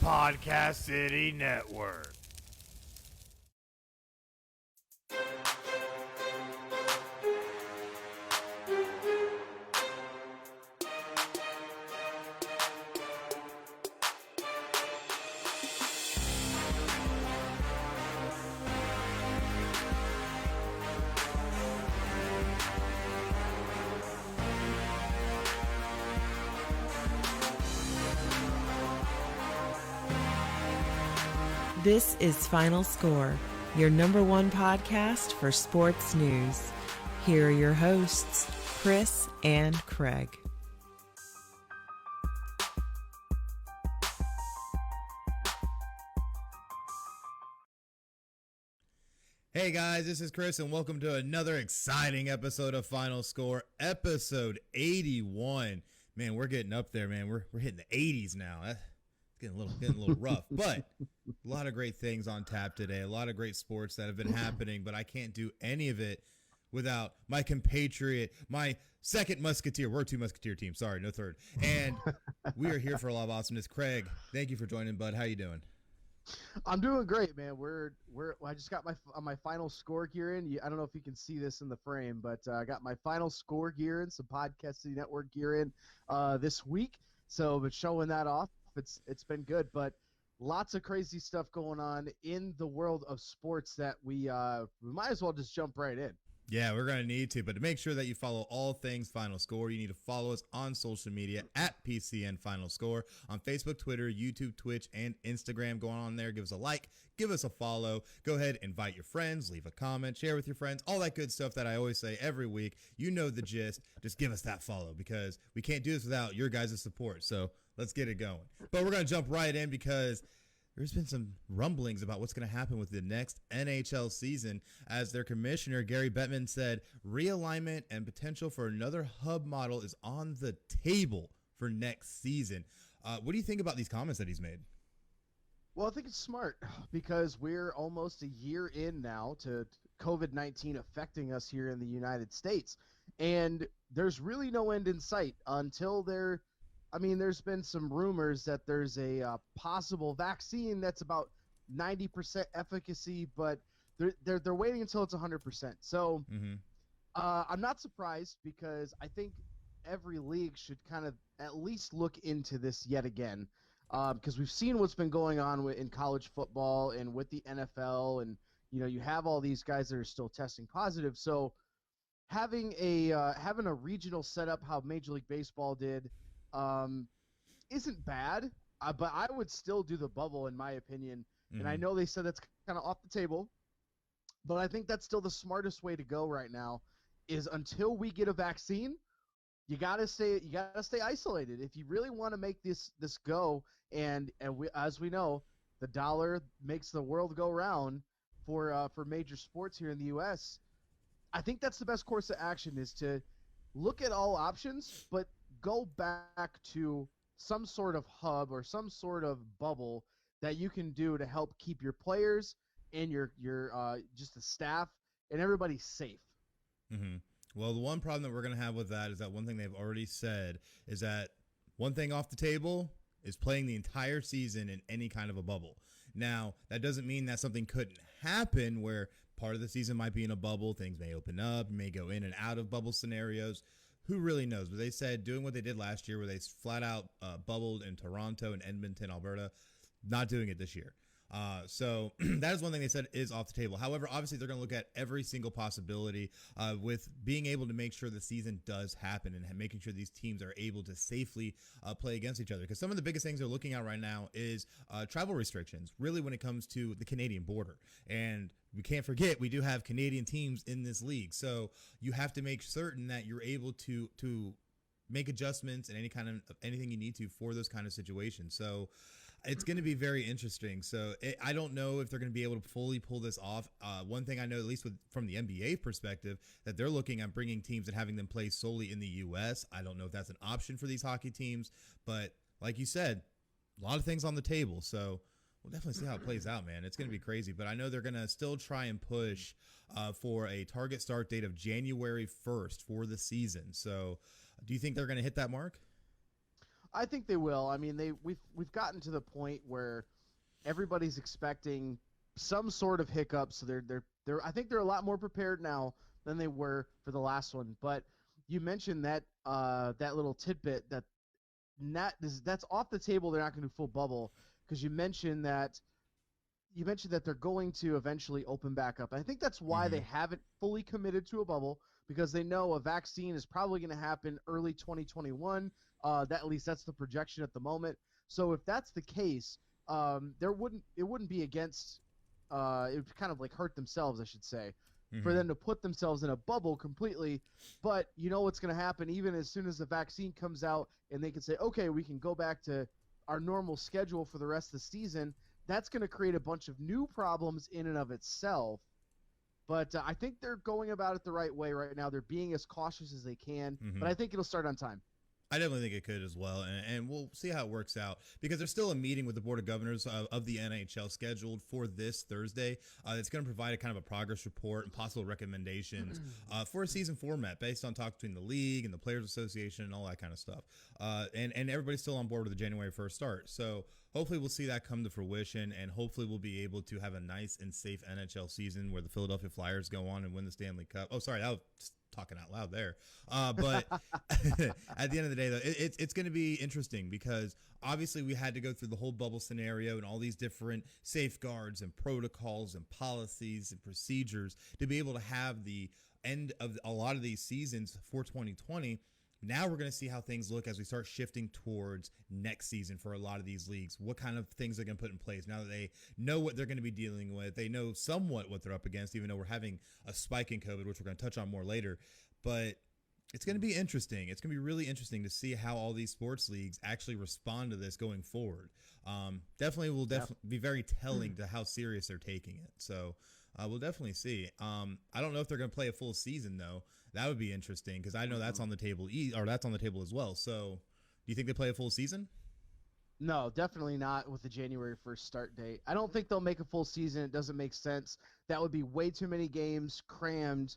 Podcast City Network. This is Final Score, your number one podcast for sports news. Here are your hosts, Chris and Craig. Hey guys, this is Chris and welcome to another exciting episode of Final Score, episode 81. Man, we're getting up there, man. We're hitting the 80s now. It's getting a little rough, but a lot of great things on tap today. A lot of great sports that have been happening, but I can't do any of it without my compatriot, my second musketeer. We're a two musketeer team. Sorry, no third. And we are here for a lot of awesomeness. Craig, thank you for joining, bud. How you doing? I'm doing great, man. I just got my final score gear in. I don't know if you can see this in the frame, but I got my final score gear in, some Podcast City Network gear in this week. So, but showing that off, it's been good. But lots of crazy stuff going on in the world of sports that we might as well just jump right in. Yeah, we're going to need to. But to make sure that you follow all things Final Score, you need to follow us on social media at PCN Final Score on Facebook, Twitter, YouTube, Twitch, and Instagram. Go on there, give us a like, give us a follow. Go ahead, invite your friends, leave a comment, share with your friends, all that good stuff that I always say every week. You know the gist. Just give us that follow because we can't do this without your guys' support. So let's get it going. But we're going to jump right in because there's been some rumblings about what's going to happen with the next NHL season as their commissioner, Gary Bettman, said realignment and potential for another hub model is on the table for next season. What do you think about these comments that he's made? Well, I think it's smart because we're almost a year in now to COVID-19 affecting us here in the United States. And there's really no end in sight until there's been some rumors that there's a possible vaccine that's about 90% efficacy, but they're waiting until it's 100%. So I'm not surprised because I think every league should kind of at least look into this yet again because we've seen what's been going on in college football and with the NFL, and you have all these guys that are still testing positive. So having a regional setup, how Major League Baseball did, isn't bad, but I would still do the bubble in my opinion. And I know they said that's kind of off the table, but I think that's still the smartest way to go right now is until we get a vaccine, you gotta stay isolated. If you really want to make this go, and as we know, the dollar makes the world go round for major sports here in the U.S., I think that's the best course of action is to look at all options, but go back to some sort of hub or some sort of bubble that you can do to help keep your players and your just the staff and everybody safe. Mm-hmm. Well, the one problem that we're going to have with that is that one thing they've already said is that one thing off the table is playing the entire season in any kind of a bubble. Now, that doesn't mean that something couldn't happen where part of the season might be in a bubble. Things may open up, may go in and out of bubble scenarios. Who really knows? But they said doing what they did last year where they flat out bubbled in Toronto and Edmonton, Alberta, not doing it this year. So that is one thing they said is off the table. However, obviously they're going to look at every single possibility with being able to make sure the season does happen and making sure these teams are able to safely play against each other. Because some of the biggest things they're looking at right now is travel restrictions, really when it comes to the Canadian border. And we can't forget we do have Canadian teams in this league. So you have to make certain that you're able to make adjustments and anything you need to for those kind of situations. So it's going to be very interesting. So I don't know if they're going to be able to fully pull this off. One thing I know, at least from the NBA perspective, that they're looking at bringing teams and having them play solely in the U.S. I don't know if that's an option for these hockey teams, but like you said, a lot of things on the table. So we'll definitely see how it plays out, man. It's going to be crazy, but I know they're going to still try and push for a target start date of January 1st for the season. So do you think they're going to hit that mark? I think they will. I mean, we've gotten to the point where everybody's expecting some sort of hiccup, so I think they're a lot more prepared now than they were for the last one. But you mentioned that that little tidbit that's off the table. They're not going to do full bubble because you mentioned that they're going to eventually open back up. I think that's why they haven't fully committed to a bubble, because they know a vaccine is probably going to happen early 2021. At least that's the projection at the moment. So if that's the case, it wouldn't be against it would kind of like hurt themselves, I should say, for them to put themselves in a bubble completely. But you know what's going to happen even as soon as the vaccine comes out and they can say, okay, we can go back to our normal schedule for the rest of the season. That's going to create a bunch of new problems in and of itself. But I think they're going about it the right way right now. They're being as cautious as they can, but I think it'll start on time. I definitely think it could as well, and we'll see how it works out, because there's still a meeting with the Board of Governors of the NHL scheduled for this Thursday. It's going to provide a kind of a progress report and possible recommendations for a season format based on talk between the league and the Players Association and all that kind of stuff. And everybody's still on board with the January 1st start. So hopefully we'll see that come to fruition, and hopefully we'll be able to have a nice and safe NHL season where the Philadelphia Flyers go on and win the Stanley Cup. Oh, sorry, that was talking out loud there. But at the end of the day, though, it's going to be interesting, because obviously we had to go through the whole bubble scenario and all these different safeguards and protocols and policies and procedures to be able to have the end of a lot of these seasons for 2020. Now we're going to see how things look as we start shifting towards next season for a lot of these leagues. What kind of things they're going to put in place now that they know what they're going to be dealing with. They know somewhat what they're up against, even though we're having a spike in COVID, which we're going to touch on more later. But it's going to be interesting. It's going to be really interesting to see how all these sports leagues actually respond to this going forward. Definitely will be very telling to how serious they're taking it. So we'll definitely see. I don't know if they're going to play a full season, though. That would be interesting, because I know that's on the table, that's on the table as well. So do you think they play a full season? No, definitely not with the January 1st start date. I don't think they'll make a full season. It doesn't make sense. That would be way too many games crammed.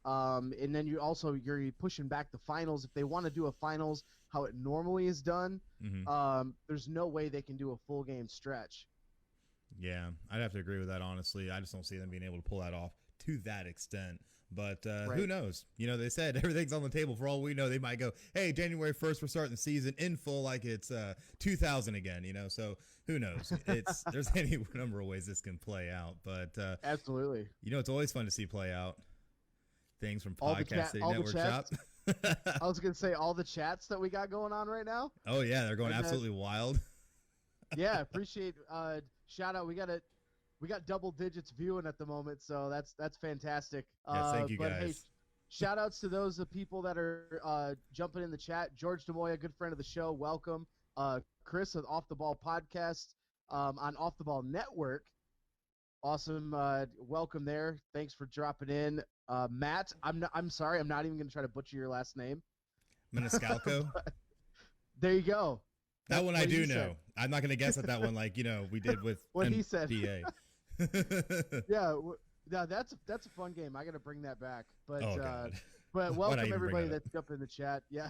And then you're pushing back the finals. If they want to do a finals how it normally is done, there's no way they can do a full game stretch. Yeah, I'd have to agree with that, honestly. I just don't see them being able to pull that off to that extent. But who knows? You know, they said everything's on the table. For all we know, they might go, hey, January 1st, we're starting the season in full like it's 2000 again, you know? So who knows? There's any number of ways this can play out. But absolutely. You know, it's always fun to see play out. Things from Podcast City Network Shop. I was going to say all the chats that we got going on right now. Oh, yeah. They're going absolutely wild. Yeah, appreciate shout out. We got double digits viewing at the moment, so that's fantastic. Yes, thank you, guys. Hey, shout outs to those people that are jumping in the chat. George DeMoya, good friend of the show, welcome. Chris of Off the Ball Podcast on Off the Ball Network, awesome. Welcome there. Thanks for dropping in. Matt, I'm sorry, I'm not even going to try to butcher your last name. Maniscalco. There you go. That one I do know. I'm not going to guess at that one like, we did with what he said. Yeah, that's a fun game. I got to bring that back. But but welcome everybody that's jumping in the chat. Yeah.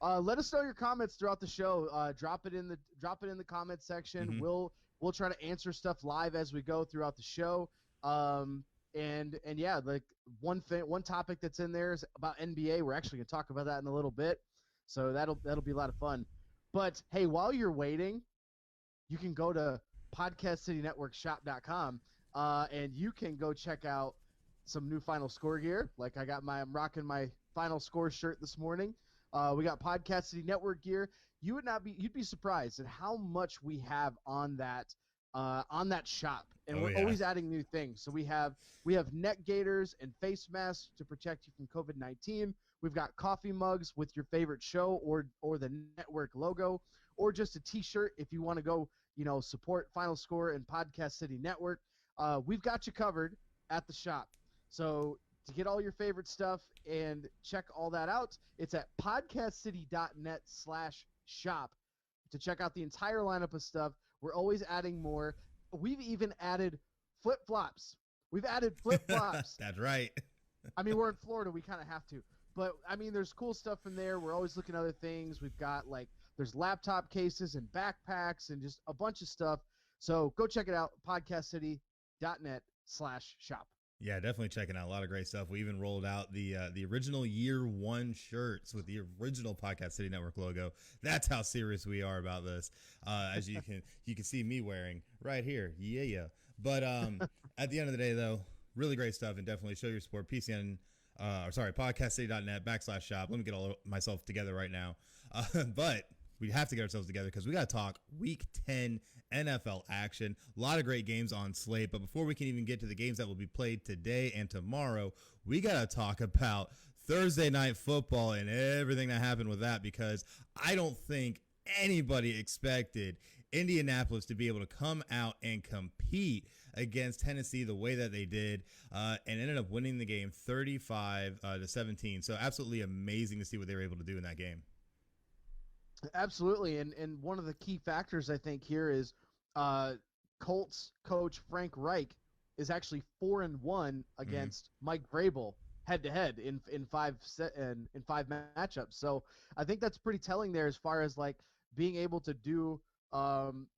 Let us know your comments throughout the show. Drop it in the comment section. We'll try to answer stuff live as we go throughout the show. And yeah, like one topic that's in there is about NBA. We're actually going to talk about that in a little bit. So that'll be a lot of fun. But hey, while you're waiting, you can go to podcastcitynetworkshop.com and you can go check out some new Final Score gear. Like I'm rocking my Final Score shirt this morning. We got Podcast City Network gear. You'd be surprised at how much we have on that shop, and we're always adding new things. So we have neck gaiters and face masks to protect you from COVID-19. We've got coffee mugs with your favorite show or the network logo, or just a T-shirt if you want to go, support Final Score and Podcast City Network. We've got you covered at the shop. So to get all your favorite stuff and check all that out, it's at podcastcity.net/shop to check out the entire lineup of stuff. We're always adding more. We've even added flip-flops. We've added flip-flops. That's right. I mean, we're in Florida. We kind of have to. But I mean, there's cool stuff in there. We're always looking at other things. We've got there's laptop cases and backpacks and just a bunch of stuff. So go check it out, podcastcity.net/shop. Yeah, definitely checking out a lot of great stuff. We even rolled out the original year one shirts with the original Podcast City Network logo. That's how serious we are about this. As you can see me wearing right here. Yeah. But at the end of the day, though, really great stuff, and definitely show your support. podcastcity.net/shop. Let me get all myself together right now. But we have to get ourselves together because we got to talk Week 10 NFL action. A lot of great games on slate. But before we can even get to the games that will be played today and tomorrow, we got to talk about Thursday Night Football and everything that happened with that, because I don't think anybody expected Indianapolis to be able to come out and compete against Tennessee the way that they did, and ended up winning the game 35-17. So absolutely amazing to see what they were able to do in that game. Absolutely, and one of the key factors I think here is Colts coach Frank Reich is actually 4-1 against Mike Vrabel head-to-head in five matchups. So I think that's pretty telling there as far as being able to do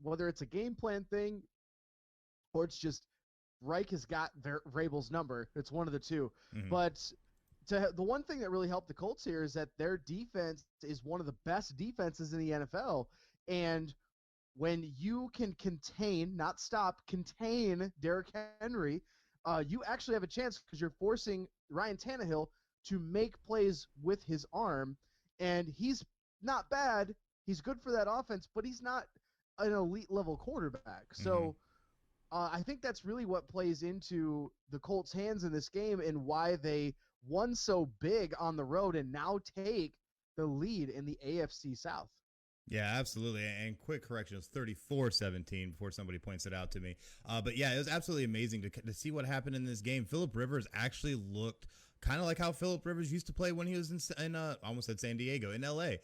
whether it's a game plan thing or it's just Reich has got Vrabel's number. It's one of the two. But the one thing that really helped the Colts here is that their defense is one of the best defenses in the NFL. And when you can contain Derrick Henry, you actually have a chance because you're forcing Ryan Tannehill to make plays with his arm. And he's not bad. He's good for that offense, but he's not an elite level quarterback. So I think that's really what plays into the Colts' hands in this game and why they won so big on the road and now take the lead in the AFC South. Yeah, absolutely. And quick correction, it was 34-17 before somebody points it out to me. But yeah, it was absolutely amazing to see what happened in this game. Phillip Rivers actually looked kind of like how Phillip Rivers used to play when he was in I almost said San Diego, in LA.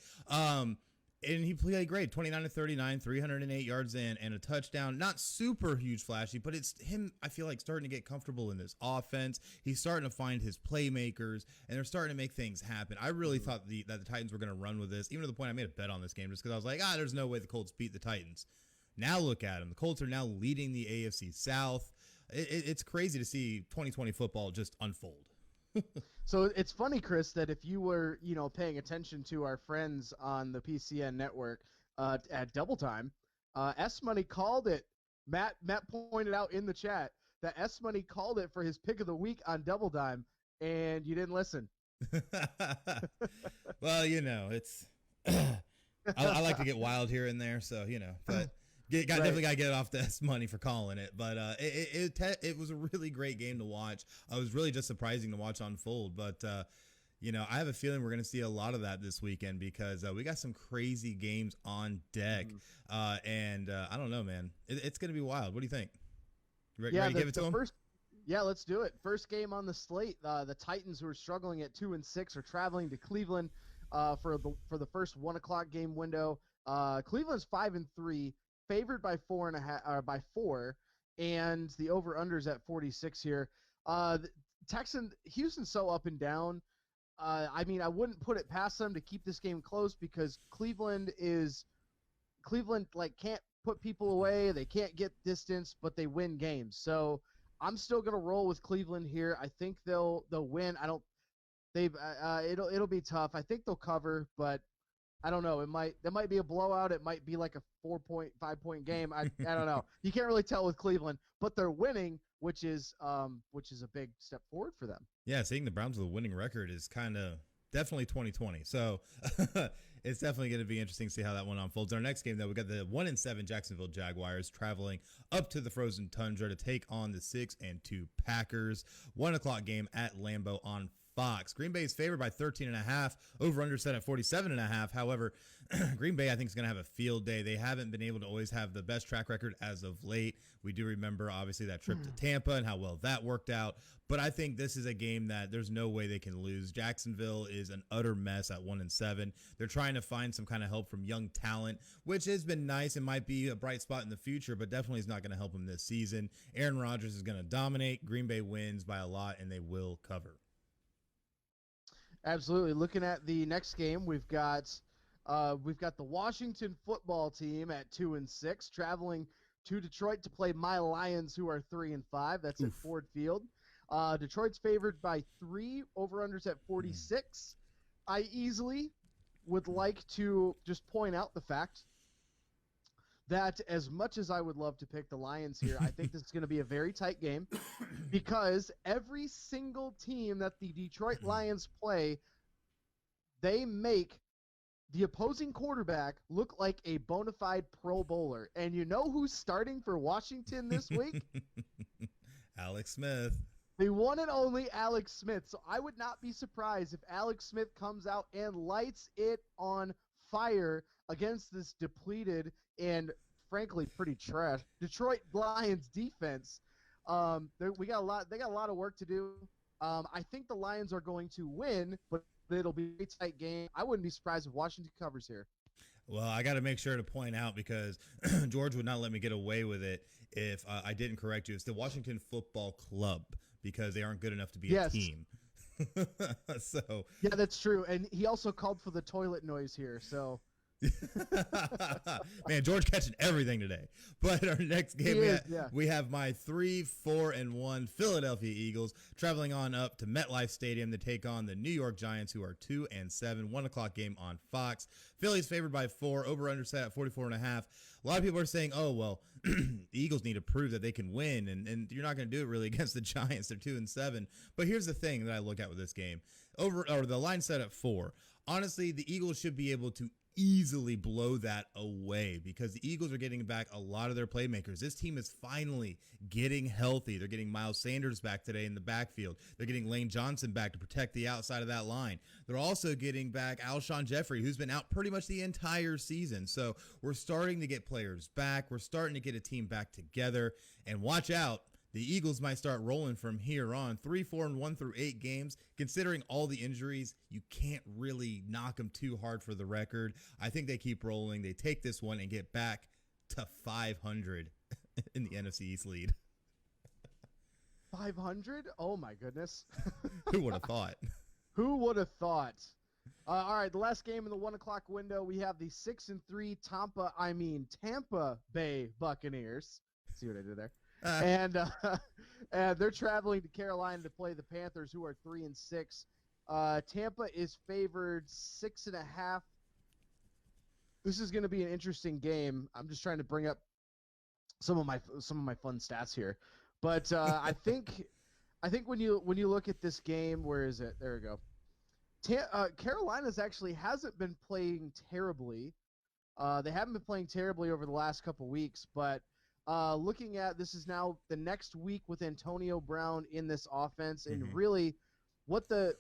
And he played great, 29-39, 308 yards and a touchdown. Not super huge flashy, but it's him, I feel like, starting to get comfortable in this offense. He's starting to find his playmakers, and they're starting to make things happen. I really thought that the Titans were going to run with this, even to the point I made a bet on this game just because I was like, there's no way the Colts beat the Titans. Now look at them. The Colts are now leading the AFC South. It's crazy to see 2020 football just unfold. So it's funny, Chris, that if you were, paying attention to our friends on the PCN network at Double Time, S Money called it. Matt pointed out in the chat that S Money called it for his pick of the week on Double Time, and you didn't listen. Well, it's I like to get wild here and there, so but. Definitely got to get off the S Money for calling it, but it was a really great game to watch. It was really just surprising to watch unfold, but I have a feeling we're going to see a lot of that this weekend because we got some crazy games on deck, and I don't know, man. It's going to be wild. What do you think? Ready to give it to them? Yeah, let's do it. First game on the slate, the Titans, who are struggling at 2-6, are traveling to Cleveland for the first 1 o'clock game window. Cleveland's 5-3. Favored by 4.5, and the over/unders at 46 here. Houston's so up and down. I wouldn't put it past them to keep this game close because Cleveland can't put people away. They can't get distance, but they win games. So I'm still gonna roll with Cleveland here. I think they'll win. It'll be tough. I think they'll cover, but I don't know. It might be a blowout. It might be like a 5-point game. I don't know. You can't really tell with Cleveland, but they're winning, which is a big step forward for them. Yeah, seeing the Browns with a winning record is kind of definitely 2020. So it's definitely going to be interesting to see how that one unfolds. Our next game, though, we got the 1-7 Jacksonville Jaguars traveling up to the frozen tundra to take on the 6-2 Packers. 1 o'clock game at Lambeau on Fox. Green Bay is favored by 13.5. Over/under set at 47.5. However, Green Bay, I think, is going to have a field day. They haven't been able to always have the best track record as of late. We do remember, obviously, that trip to Tampa and how well that worked out. But I think this is a game that there's no way they can lose. Jacksonville is an utter mess at 1-7. They're trying to find some kind of help from young talent, which has been nice and might be a bright spot in the future, but definitely is not going to help them this season. Aaron Rodgers is going to dominate. Green Bay wins by a lot, and they will cover. Absolutely. Looking at the next game, we've got the Washington football team at 2-6, traveling to Detroit to play my Lions, who are 3-5. That's at Oof. Ford Field. Detroit's favored by 3. Over/unders at 46. I easily would like to just point out the fact that as much as I would love to pick the Lions here, I think this is going to be a very tight game because every single team that the Detroit Lions play, they make the opposing quarterback look like a bona fide Pro Bowler. And you know who's starting for Washington this week? Alex Smith. The one and only Alex Smith. So I would not be surprised if Alex Smith comes out and lights it on fire against this depleted and frankly pretty trash Detroit Lions defense. They got a lot of work to do. I think the Lions are going to win, but it'll be a tight game. I wouldn't be surprised if Washington covers here. Well, I got to make sure to point out because George would not let me get away with it if I didn't correct you. It's the Washington Football Club because they aren't good enough to be a team. So yeah, that's true. And he also called for the toilet noise here. So man, George catching everything today. But our next game, we have my 3-4-1 Philadelphia Eagles traveling on up to MetLife Stadium to take on the New York Giants, who are 2-7. 1:00 game on Fox. Philly's favored by 4. Over/under set at 44.5. A lot of people are saying, "Oh well, the Eagles need to prove that they can win," and you're not going to do it really against the Giants. They're 2-7. But here's the thing that I look at with this game: the line set at 4. Honestly, the Eagles should be able to easily blow that away because the Eagles are getting back a lot of their playmakers. This team is finally getting healthy. They're getting Miles Sanders back today in the backfield. They're getting Lane Johnson back to protect the outside of that line. They're also getting back Alshon Jeffrey, who's been out pretty much the entire season. So we're starting to get players back. We're starting to get a team back together. And watch out, the Eagles might start rolling from here on. 3-4-1 through 8 games. Considering all the injuries, you can't really knock them too hard for the record. I think they keep rolling. They take this one and get back to 500 in the NFC East lead. 500? Oh, my goodness. Who would have thought? Who would have thought? All right, the last game in the 1:00 window, we have the 6-3 Tampa Bay Buccaneers. See what I did there? And they're traveling to Carolina to play the Panthers, who are 3-6. Tampa is favored 6.5. This is going to be an interesting game. I'm just trying to bring up some of my fun stats here, but I think when you look at this game, where is it? There we go. Carolina's actually hasn't been playing terribly. They haven't been playing terribly over the last couple weeks, but looking at this is now the next week with Antonio Brown in this offense, and really what the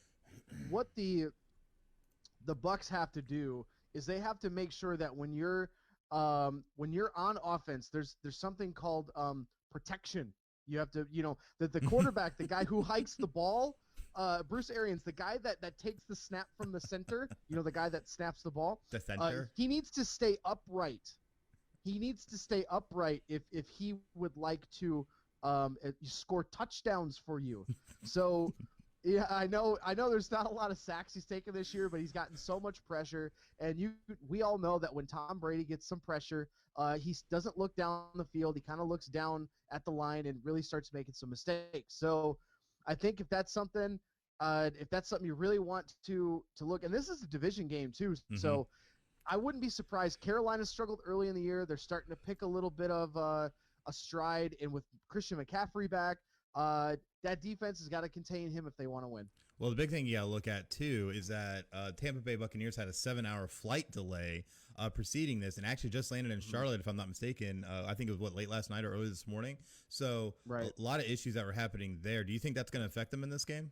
Bucs have to do is they have to make sure that when you're on offense, there's something called protection. You have to, the quarterback, the guy who hikes the ball, Bruce Arians, the guy that takes the snap from the center, the guy that snaps the ball, the center, he needs to stay upright. He needs to stay upright if he would like to score touchdowns for you. So, yeah, I know there's not a lot of sacks he's taken this year, but he's gotten so much pressure. And we all know that when Tom Brady gets some pressure, he doesn't look down the field. He kind of looks down at the line and really starts making some mistakes. So I think if that's something you really want to look, and this is a division game too, so I wouldn't be surprised. Carolina struggled early in the year. They're starting to pick a little bit of a stride, and with Christian McCaffrey back, that defense has got to contain him if they want to win. Well, the big thing you got to look at, too, is that Tampa Bay Buccaneers had a 7-hour flight delay preceding this and actually just landed in Charlotte, if I'm not mistaken. I think it was, late last night or early this morning? So a lot of issues that were happening there. Do you think that's going to affect them in this game?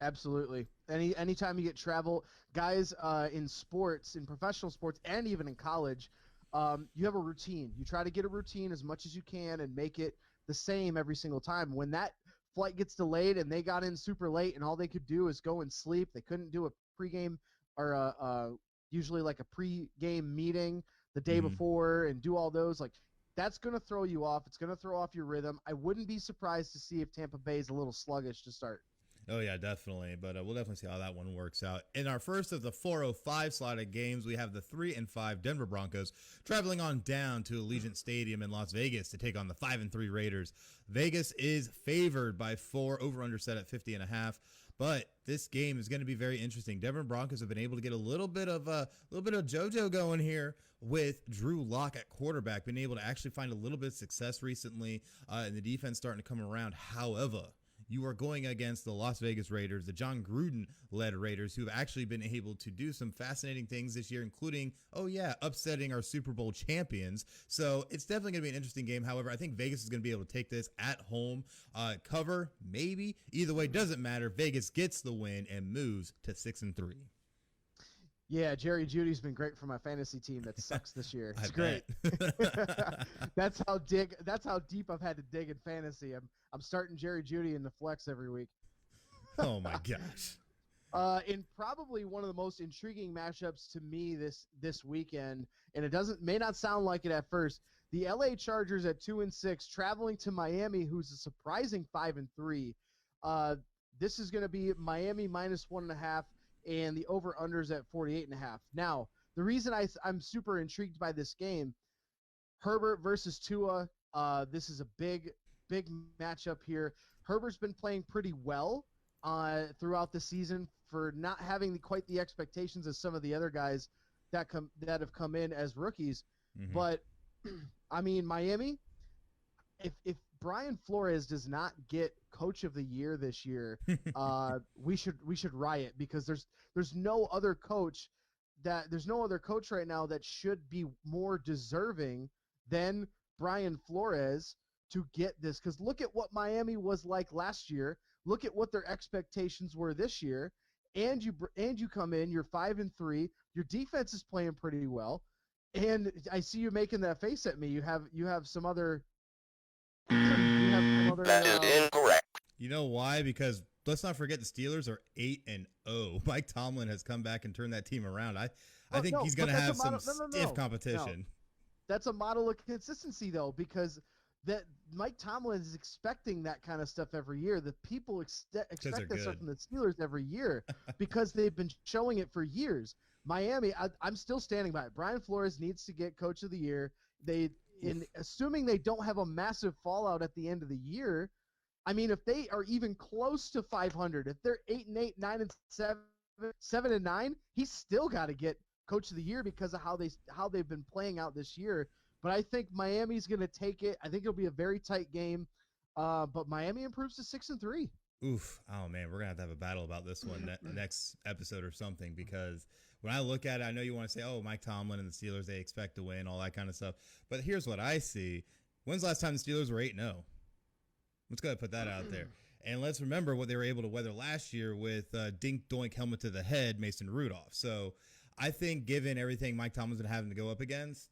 Absolutely. Anytime you get travel, guys, in sports, in professional sports, and even in college, you have a routine. You try to get a routine as much as you can and make it the same every single time. When that flight gets delayed and they got in super late and all they could do is go and sleep, they couldn't do a pregame or usually like a pregame meeting the day before and do all those. Like, that's going to throw you off. It's going to throw off your rhythm. I wouldn't be surprised to see if Tampa Bay is a little sluggish to start. Oh, yeah, definitely. But we'll definitely see how that one works out. In our first of the 4:05 slotted games, we have the 3-5 Denver Broncos traveling on down to Allegiant Stadium in Las Vegas to take on the 5-3 Raiders. Vegas is favored by 4, over-under set at 50.5. But this game is going to be very interesting. Denver Broncos have been able to get a little bit of JoJo going here with Drew Lock at quarterback, been able to actually find a little bit of success recently, and the defense starting to come around. However, you are going against the Las Vegas Raiders, the John Gruden-led Raiders, who have actually been able to do some fascinating things this year, including, upsetting our Super Bowl champions. So it's definitely going to be an interesting game. However, I think Vegas is going to be able to take this at home. Cover, maybe. Either way, doesn't matter. Vegas gets the win and moves to 6-3. Yeah, Jerry Judy's been great for my fantasy team that sucks this year. It's I great. bet. That's how deep I've had to dig in fantasy. I'm starting Jerry Judy in the flex every week. Oh my gosh. In probably one of the most intriguing matchups to me this weekend, and it may not sound like it at first. The LA Chargers at 2-6 traveling to Miami, who's a surprising 5-3. This is going to be Miami -1.5. And the over-unders at 48.5. Now, the reason I'm super intrigued by this game, Herbert versus Tua, this is a big matchup here. Herbert's been playing pretty well throughout the season for not having quite the expectations as some of the other guys that have come in as rookies. Mm-hmm. But, I mean, Miami, if Brian Flores does not get Coach of the Year this year, we should riot, because there's no other coach right now that should be more deserving than Brian Flores to get this. Because look at what Miami was like last year. Look at what their expectations were this year, and you come in, you're 5-3. Your defense is playing pretty well, and I see you making that face at me. You have some other. That is incorrect. You know why? Because let's not forget the Steelers are 8-0. Mike Tomlin has come back and turned that team around. I think he's going to have some stiff competition. No. That's a model of consistency, though, because that Mike Tomlin is expecting that kind of stuff every year. The people expect that stuff from the Steelers every year because they've been showing it for years. Miami, I'm still standing by it. Brian Flores needs to get Coach of the Year. Assuming they don't have a massive fallout at the end of the year, I mean, if they are even close to 500, if they're 8-8, 9-7, 7-9, he's still got to get Coach of the Year because of how they've been playing out this year. But I think Miami's going to take it. I think it'll be a very tight game. But Miami improves to 6-3. Oof. Oh, man, we're going to have a battle about this one next episode or something, because when I look at it, I know you want to say, oh, Mike Tomlin and the Steelers, they expect to win, all that kind of stuff. But here's what I see. When's the last time the Steelers were 8-0? Let's go ahead and put that out there. And let's remember what they were able to weather last year with dink doink helmet to the head, Mason Rudolph. So I think given everything Mike Tomlin's been having to go up against,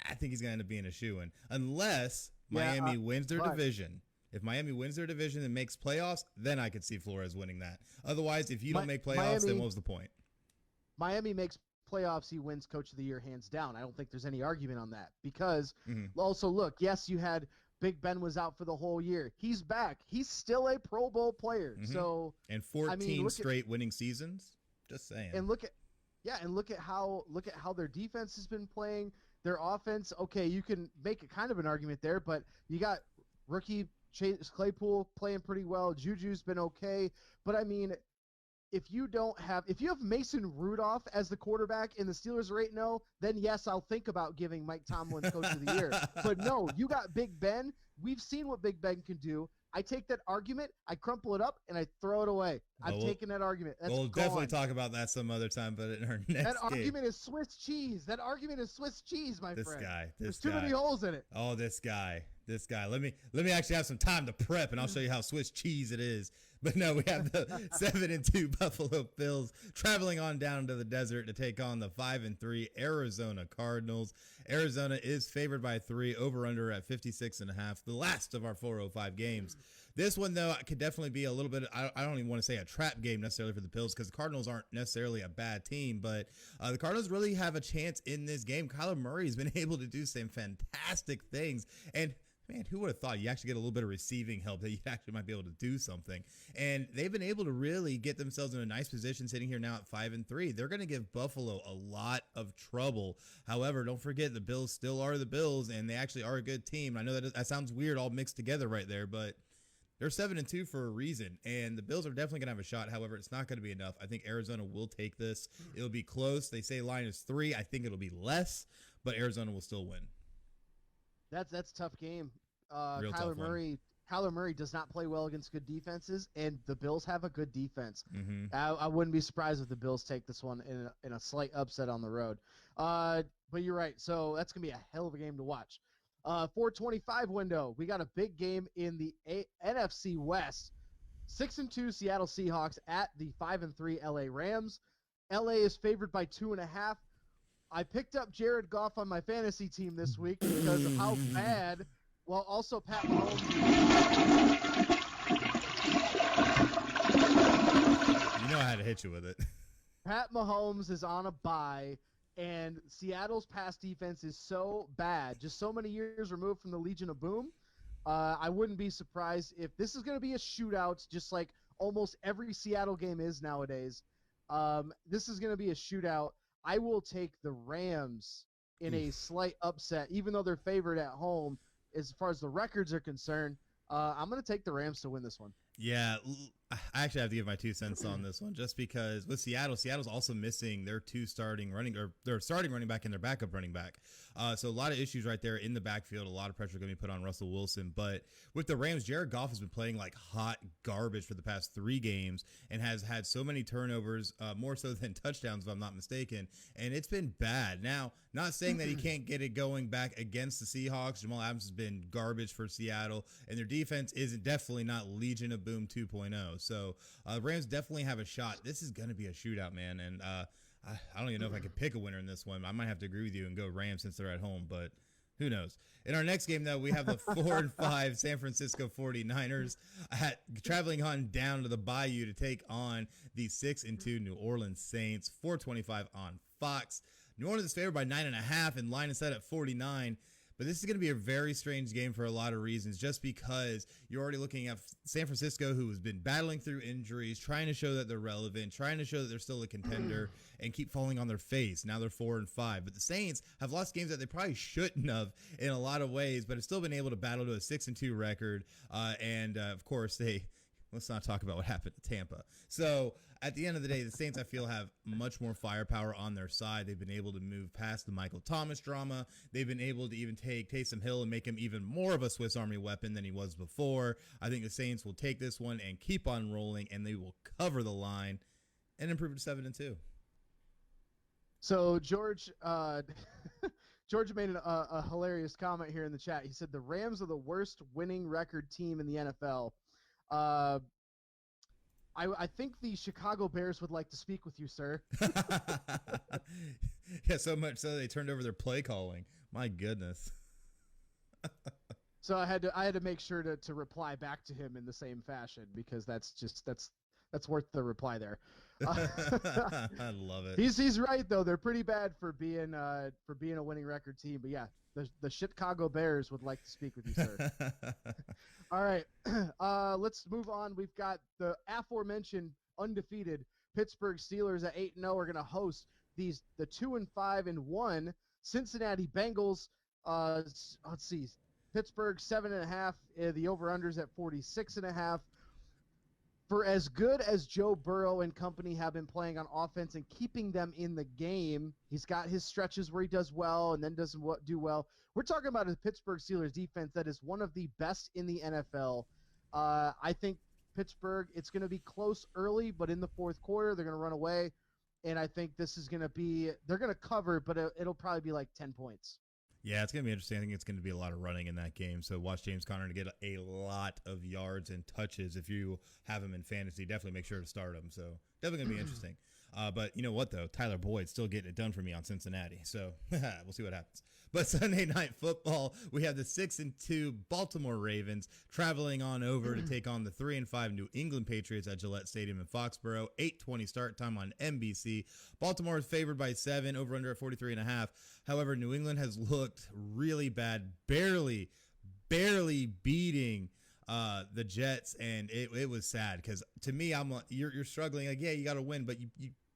I think he's going to end up being a shoo-in. Unless Miami wins their division. If Miami wins their division and makes playoffs, then I could see Flores winning that. Otherwise, if you don't make playoffs, then what was the point? Miami makes playoffs, he wins Coach of the Year hands down. I don't think there's any argument on that. Because also, look, yes, you had Big Ben was out for the whole year. He's back. He's still a Pro Bowl player. So and 14 straight winning seasons. Just saying. And look at how their defense has been playing. Their offense, okay, you can make a kind of an argument there, but you got rookie Chase Claypool playing pretty well. Juju's been okay, but I mean, if you have Mason Rudolph as the quarterback and the Steelers are 8-0, then yes, I'll think about giving Mike Tomlin Coach of the Year. But no, you got Big Ben. We've seen what Big Ben can do. I take that argument, I crumple it up, and I throw it away. I've taken that argument. That's we'll gone. Definitely talk about that some other time, but in our next argument is Swiss cheese. That argument is Swiss cheese, my friend. There's too many holes in it. Oh, this guy. Let me actually have some time to prep, and I'll show you how Swiss cheese it is. But no, we have the 7-2 Buffalo Bills traveling on down to the desert to take on the 5-3 Arizona Cardinals. Arizona is favored by 3, over-under at 56.5, the last of our 405 games. This one, though, could definitely be a little bit, I don't even want to say a trap game necessarily for the Bills, because the Cardinals aren't necessarily a bad team, but the Cardinals really have a chance in this game. Kyler Murray has been able to do some fantastic things, and man, who would have thought you actually get a little bit of receiving help that you actually might be able to do something? And they've been able to really get themselves in a nice position sitting here now at 5-3. They're going to give Buffalo a lot of trouble. However, don't forget the Bills still are the Bills, and they actually are a good team. I know that sounds weird all mixed together right there, but they're 7-2 for a reason, and the Bills are definitely going to have a shot. However, it's not going to be enough. I think Arizona will take this. It'll be close. They say line is 3. I think it'll be less, but Arizona will still win. That's a tough game. Real Kyler tough one. Kyler Murray does not play well against good defenses, and the Bills have a good defense. Mm-hmm. I wouldn't be surprised if the Bills take this one in a slight upset on the road. But you're right. So that's going to be a hell of a game to watch. 425 window. We got a big game in the NFC West. 6-2 Seattle Seahawks at the 5-3 LA Rams. LA is favored by 2.5. I picked up Jared Goff on my fantasy team this week because of how bad. Well, also Pat Mahomes. You know I had to hit you with it. Pat Mahomes is on a bye, and Seattle's pass defense is so bad, just so many years removed from the Legion of Boom. I wouldn't be surprised if this is going to be a shootout, just like almost every Seattle game is nowadays. This is going to be a shootout. I will take the Rams in a slight upset, even though they're favored at home. As far as the records are concerned, I'm going to take the Rams to win this one. Yeah, I actually have to give my 2 cents on this one, just because with Seattle's also missing their starting running back and their backup running back. So a lot of issues right there in the backfield. A lot of pressure going to be put on Russell Wilson. But with the Rams, Jared Goff has been playing like hot garbage for the past 3 games and has had so many turnovers, more so than touchdowns, if I'm not mistaken. And it's been bad. Now, not saying that he can't get it going back against the Seahawks. Jamal Adams has been garbage for Seattle, and their defense is definitely not Legion of Boom 2.0. So Rams definitely have a shot. This is going to be a shootout, man. And I don't even know if I could pick a winner in this one. I might have to agree with you and go Rams since they're at home, but who knows? In our next game, though, we have the 4-5 San Francisco 49ers traveling on down to the Bayou to take on the 6-2 New Orleans Saints. 4:25 on Fox. New Orleans is favored by 9.5, and line is set at 49. But this is going to be a very strange game for a lot of reasons, just because you're already looking at San Francisco, who has been battling through injuries, trying to show that they're relevant, trying to show that they're still a contender, and keep falling on their face. Now they're 4-5. But the Saints have lost games that they probably shouldn't have in a lot of ways, but have still been able to battle to a 6-2 record. Of course, let's not talk about what happened to Tampa. So at the end of the day, the Saints, I feel, have much more firepower on their side. They've been able to move past the Michael Thomas drama. They've been able to even take Taysom Hill and make him even more of a Swiss Army weapon than he was before. I think the Saints will take this one and keep on rolling, and they will cover the line and improve to 7-2. So George made a hilarious comment here in the chat. He said the Rams are the worst winning record team in the NFL. I think the Chicago Bears would like to speak with you, sir. Yeah, so much so they turned over their play calling. My goodness. So I had to make sure to reply back to him in the same fashion, because that's worth the reply there. I love it. He's right though. They're pretty bad for being a winning record team. But yeah, the Chicago Bears would like to speak with you, sir. All right, let's move on. We've got the aforementioned undefeated Pittsburgh Steelers at 8-0 are going to host the 2-5-1 Cincinnati Bengals. Let's see, Pittsburgh 7.5. The over/unders at 46.5. For as good as Joe Burrow and company have been playing on offense and keeping them in the game, he's got his stretches where he does well and then doesn't do well. We're talking about a Pittsburgh Steelers defense that is one of the best in the NFL. I think Pittsburgh, it's going to be close early, but in the fourth quarter, they're going to run away. And I think this is going to be – they're going to cover, but it'll probably be like 10 points. Yeah, it's going to be interesting. I think it's going to be a lot of running in that game. So watch James Conner to get a lot of yards and touches. If you have him in fantasy, definitely make sure to start him. So definitely going to be interesting. But you know what, though? Tyler Boyd's still getting it done for me on Cincinnati. So we'll see what happens. But Sunday Night Football, we have the 6-2 Baltimore Ravens traveling on over to take on the 3-5 New England Patriots at Gillette Stadium in Foxborough. 8:20 start time on NBC. Baltimore is favored by 7, over/under at 43.5. However, New England has looked really bad, barely barely beating the Jets, and it was sad because to me, I'm like, you're struggling. Like, yeah, you got to win, but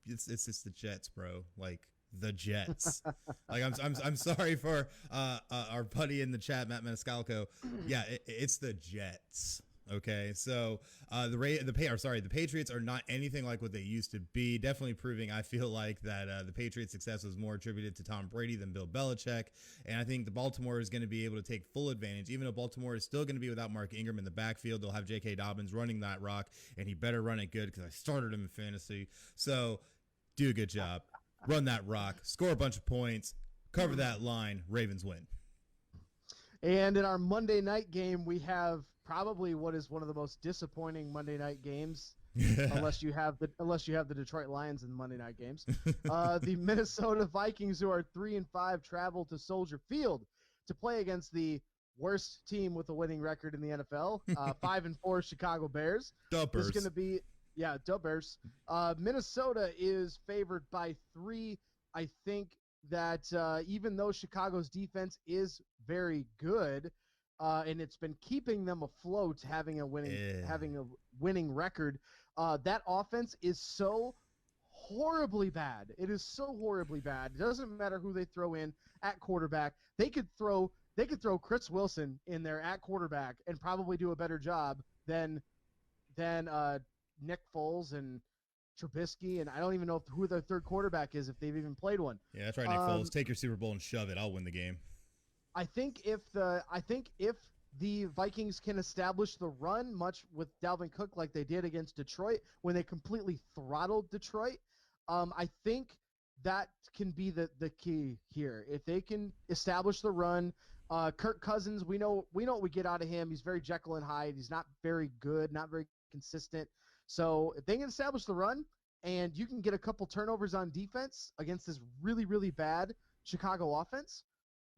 it's just the Jets, bro. Like the Jets. Like I'm sorry for our buddy in the chat, Matt Maniscalco. Yeah, it's the Jets. Okay, so the Patriots are not anything like what they used to be. Definitely proving, I feel like, that the Patriots' success was more attributed to Tom Brady than Bill Belichick. And I think the Baltimore is going to be able to take full advantage. Even though Baltimore is still going to be without Mark Ingram in the backfield, they'll have J.K. Dobbins running that rock, and he better run it good because I started him in fantasy. So do a good job. Run that rock. Score a bunch of points. Cover that line. Ravens win. And in our Monday night game, we have probably what is one of the most disappointing Monday night games, unless you have the Detroit Lions in the Monday night games. The Minnesota Vikings, who are 3-5, travel to Soldier Field to play against the worst team with a winning record in the NFL, 5-4 Chicago Bears. This is going to be Bears. Minnesota is favored by 3. I think that even though Chicago's defense is very good, and it's been keeping them afloat, having a winning record, that offense is so horribly bad. It is so horribly bad. It doesn't matter who they throw in at quarterback. They could throw Chris Wilson in there at quarterback and probably do a better job than Nick Foles and Trubisky, and I don't even know who their third quarterback is if they've even played one. Yeah, that's right, Nick Foles. Take your Super Bowl and shove it. I'll win the game. I think if the Vikings can establish the run, much with Dalvin Cook like they did against Detroit when they completely throttled Detroit, I think that can be the key here. If they can establish the run, Kirk Cousins, we know what we get out of him. He's very Jekyll and Hyde. He's not very good, not very consistent. So if they can establish the run and you can get a couple turnovers on defense against this really, really bad Chicago offense,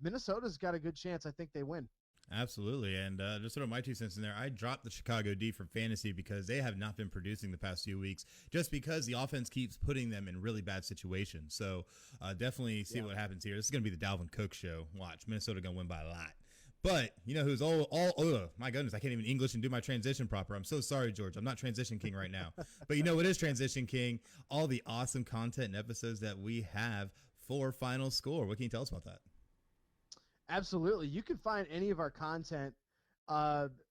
Minnesota's got a good chance. I think they win. Absolutely. And just sort of my 2 cents in there, I dropped the Chicago D from fantasy because they have not been producing the past few weeks just because the offense keeps putting them in really bad situations. So definitely see what happens here. This is going to be the Dalvin Cook show. Watch. Minnesota going to win by a lot. But you know who's my goodness, I can't even English and do my transition proper. I'm so sorry, George. I'm not transition king right now. But you know what is transition king? All the awesome content and episodes that we have for Final Score. What can you tell us about that? Absolutely. You can find any of our content,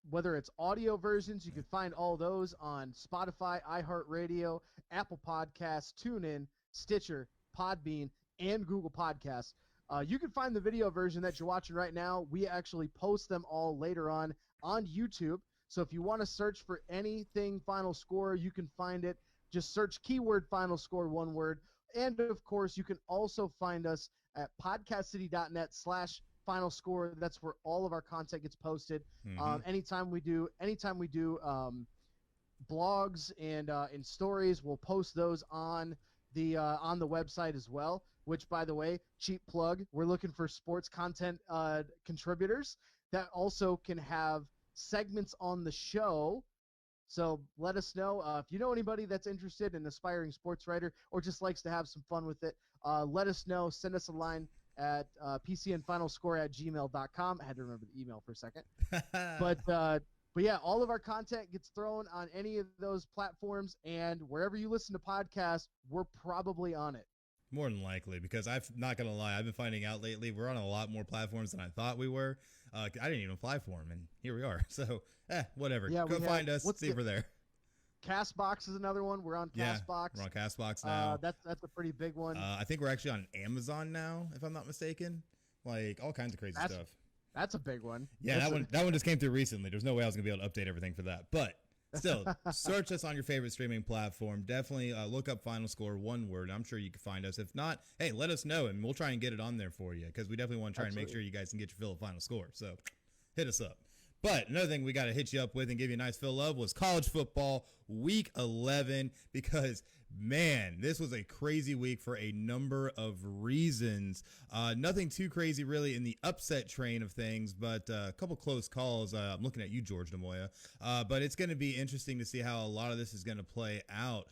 whether it's audio versions, you can find all those on Spotify, iHeartRadio, Apple Podcasts, TuneIn, Stitcher, Podbean, and Google Podcasts. You can find the video version that you're watching right now. We actually post them all later on YouTube. So if you want to search for anything Final Score, you can find it. Just search keyword Final Score, one word. And, of course, you can also find us at podcastcity.net/Final Score. That's where all of our content gets posted. Anytime we do blogs and stories, we'll post those on the website as well. Which, by the way, cheap plug, we're looking for sports content contributors that also can have segments on the show. So let us know if you know anybody that's interested, an aspiring sports writer, or just likes to have some fun with it. Let us know. Send us a line at pcnfinalscore@gmail.com. I had to remember the email for a second. But yeah, all of our content gets thrown on any of those platforms, and wherever you listen to podcasts, we're probably on it. More than likely, because I'm not going to lie, I've been finding out lately we're on a lot more platforms than I thought we were. I didn't even apply for them, and here we are. So, whatever. Yeah, go find us, see if we're there. Castbox is another one. We're on Castbox. We're on Castbox now. That's a pretty big one. I think we're actually on Amazon now, if I'm not mistaken. Like, all kinds of crazy stuff. That's a big one. Yeah, that one just came through recently. There's no way I was going to be able to update everything for that. But still, search us on your favorite streaming platform. Definitely look up Final Score, one word. I'm sure you can find us. If not, hey, let us know, and we'll try and get it on there for you, because we definitely want to try and make sure you guys can get your fill of Final Score. So hit us up. But another thing we got to hit you up with and give you a nice fill of was college football week 11, because, man, this was a crazy week for a number of reasons. Nothing too crazy really in the upset train of things, but a couple close calls. I'm looking at you, George Demoya. But it's going to be interesting to see how a lot of this is going to play out.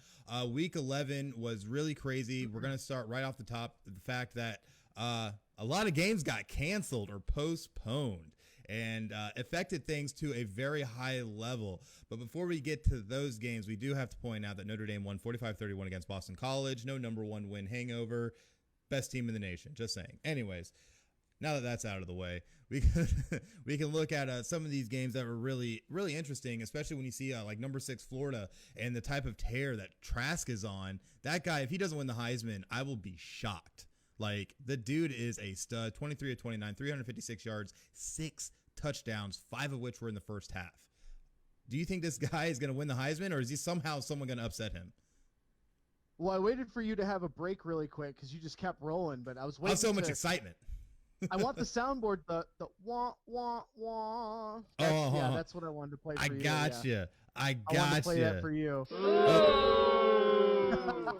Week 11 was really crazy. We're going to start right off the top with the fact that a lot of games got canceled or postponed. and affected things to a very high level. But before we get to those games, we do have to point out that Notre Dame won 45-31 against Boston College. No number one win hangover. Best team in the nation. Just saying. Anyways, now that that's out of the way, we can look at some of these games that were really, really interesting, especially when you see like number 6 Florida and the type of tear that Trask is on. That guy, if he doesn't win the Heisman, I will be shocked. Like, the dude is a stud. 23 of 29, 356 yards, 6 touchdowns, 5 of which were in the first half. Do you think this guy is going to win the Heisman, or is he somehow someone going to upset him? Well, I waited for you to have a break really quick because you just kept rolling, but I was waiting. So much excitement. I want the soundboard, the wah wah wah. Yeah, that's what I wanted to play for you. I wanted to play that for you.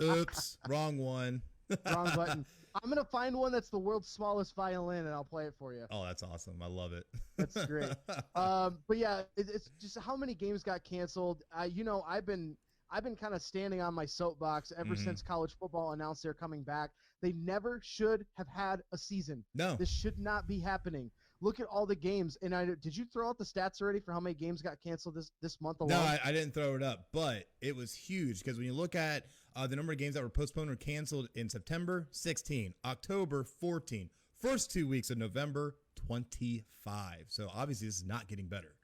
Oops, wrong one. Wrong button. I'm gonna find one that's the world's smallest violin, and I'll play it for you. Oh, that's awesome! I love it. That's great. But yeah, it's just how many games got canceled. I've been kind of standing on my soapbox ever since college football announced they're coming back. They never should have had a season. No. This should not be happening. Look at all the games. And did you throw out the stats already for how many games got canceled this month alone? No, I didn't throw it up, but it was huge because when you look at the number of games that were postponed or canceled in September, 16, October, 14, first 2 weeks of November, 25. So obviously this is not getting better.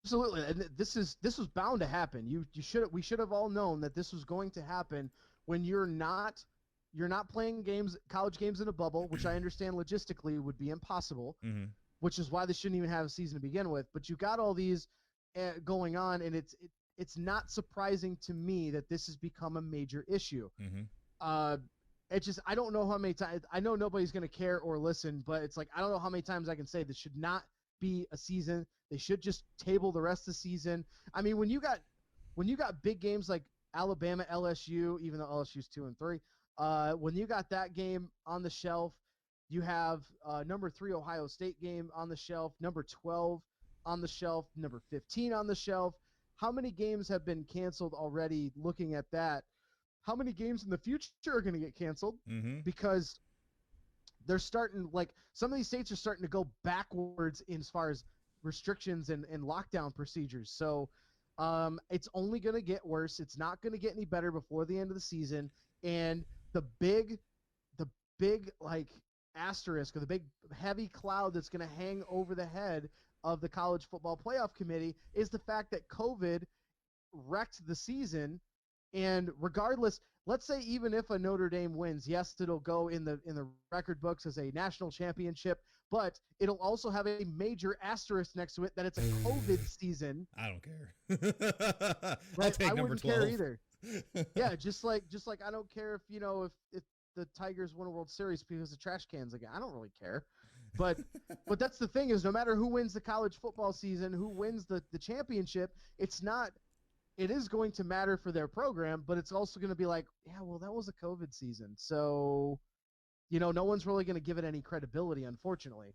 Absolutely, and this was bound to happen. We should have all known that this was going to happen when you're not playing college games in a bubble, which I understand logistically would be impossible, which is why they shouldn't even have a season to begin with. But you got all these going on, and it's not surprising to me that this has become a major issue. It's just I don't know how many times. I know nobody's going to care or listen, but it's like I don't know how many times I can say this should not be a season. They should just table the rest of the season. I mean, when you got big games like Alabama, LSU, even though LSU's 2-3, when you got that game on the shelf, you have number 3 Ohio State game on the shelf, number 12 on the shelf, number 15 on the shelf. How many games have been canceled already? Looking at that, how many games in the future are going to get canceled? Because they're starting, like, some of these states are starting to go backwards in as far as restrictions and lockdown procedures. So it's only going to get worse. It's not going to get any better before the end of the season. And the big like asterisk, or the big heavy cloud that's going to hang over the head of the college football playoff committee is the fact that COVID wrecked the season. And regardless, let's say even if a Notre Dame wins, yes, it'll go in the record books as a national championship, but it'll also have a major asterisk next to it that it's a COVID season. I don't care. I'll take I number wouldn't 12. care either. Yeah, just like I don't care if the Tigers win a World Series because the trash cans again. I don't really care. But that's the thing is, no matter who wins the college football season, who wins the championship, it is going to matter for their program, but it's also going to be like, yeah, well, that was a COVID season. So, no one's really going to give it any credibility, unfortunately.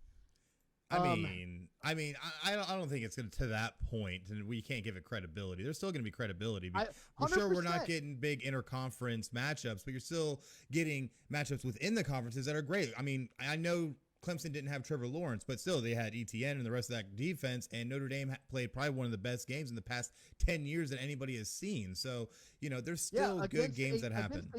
I don't think it's going to that point, and we can't give it credibility. There's still going to be credibility. We're sure we're not getting big interconference matchups, but you're still getting matchups within the conferences that are great. I mean, I know Clemson didn't have Trevor Lawrence, but still they had ETN and the rest of that defense, and Notre Dame played probably one of the best games in the past 10 years that anybody has seen. So, there's still good games that happen.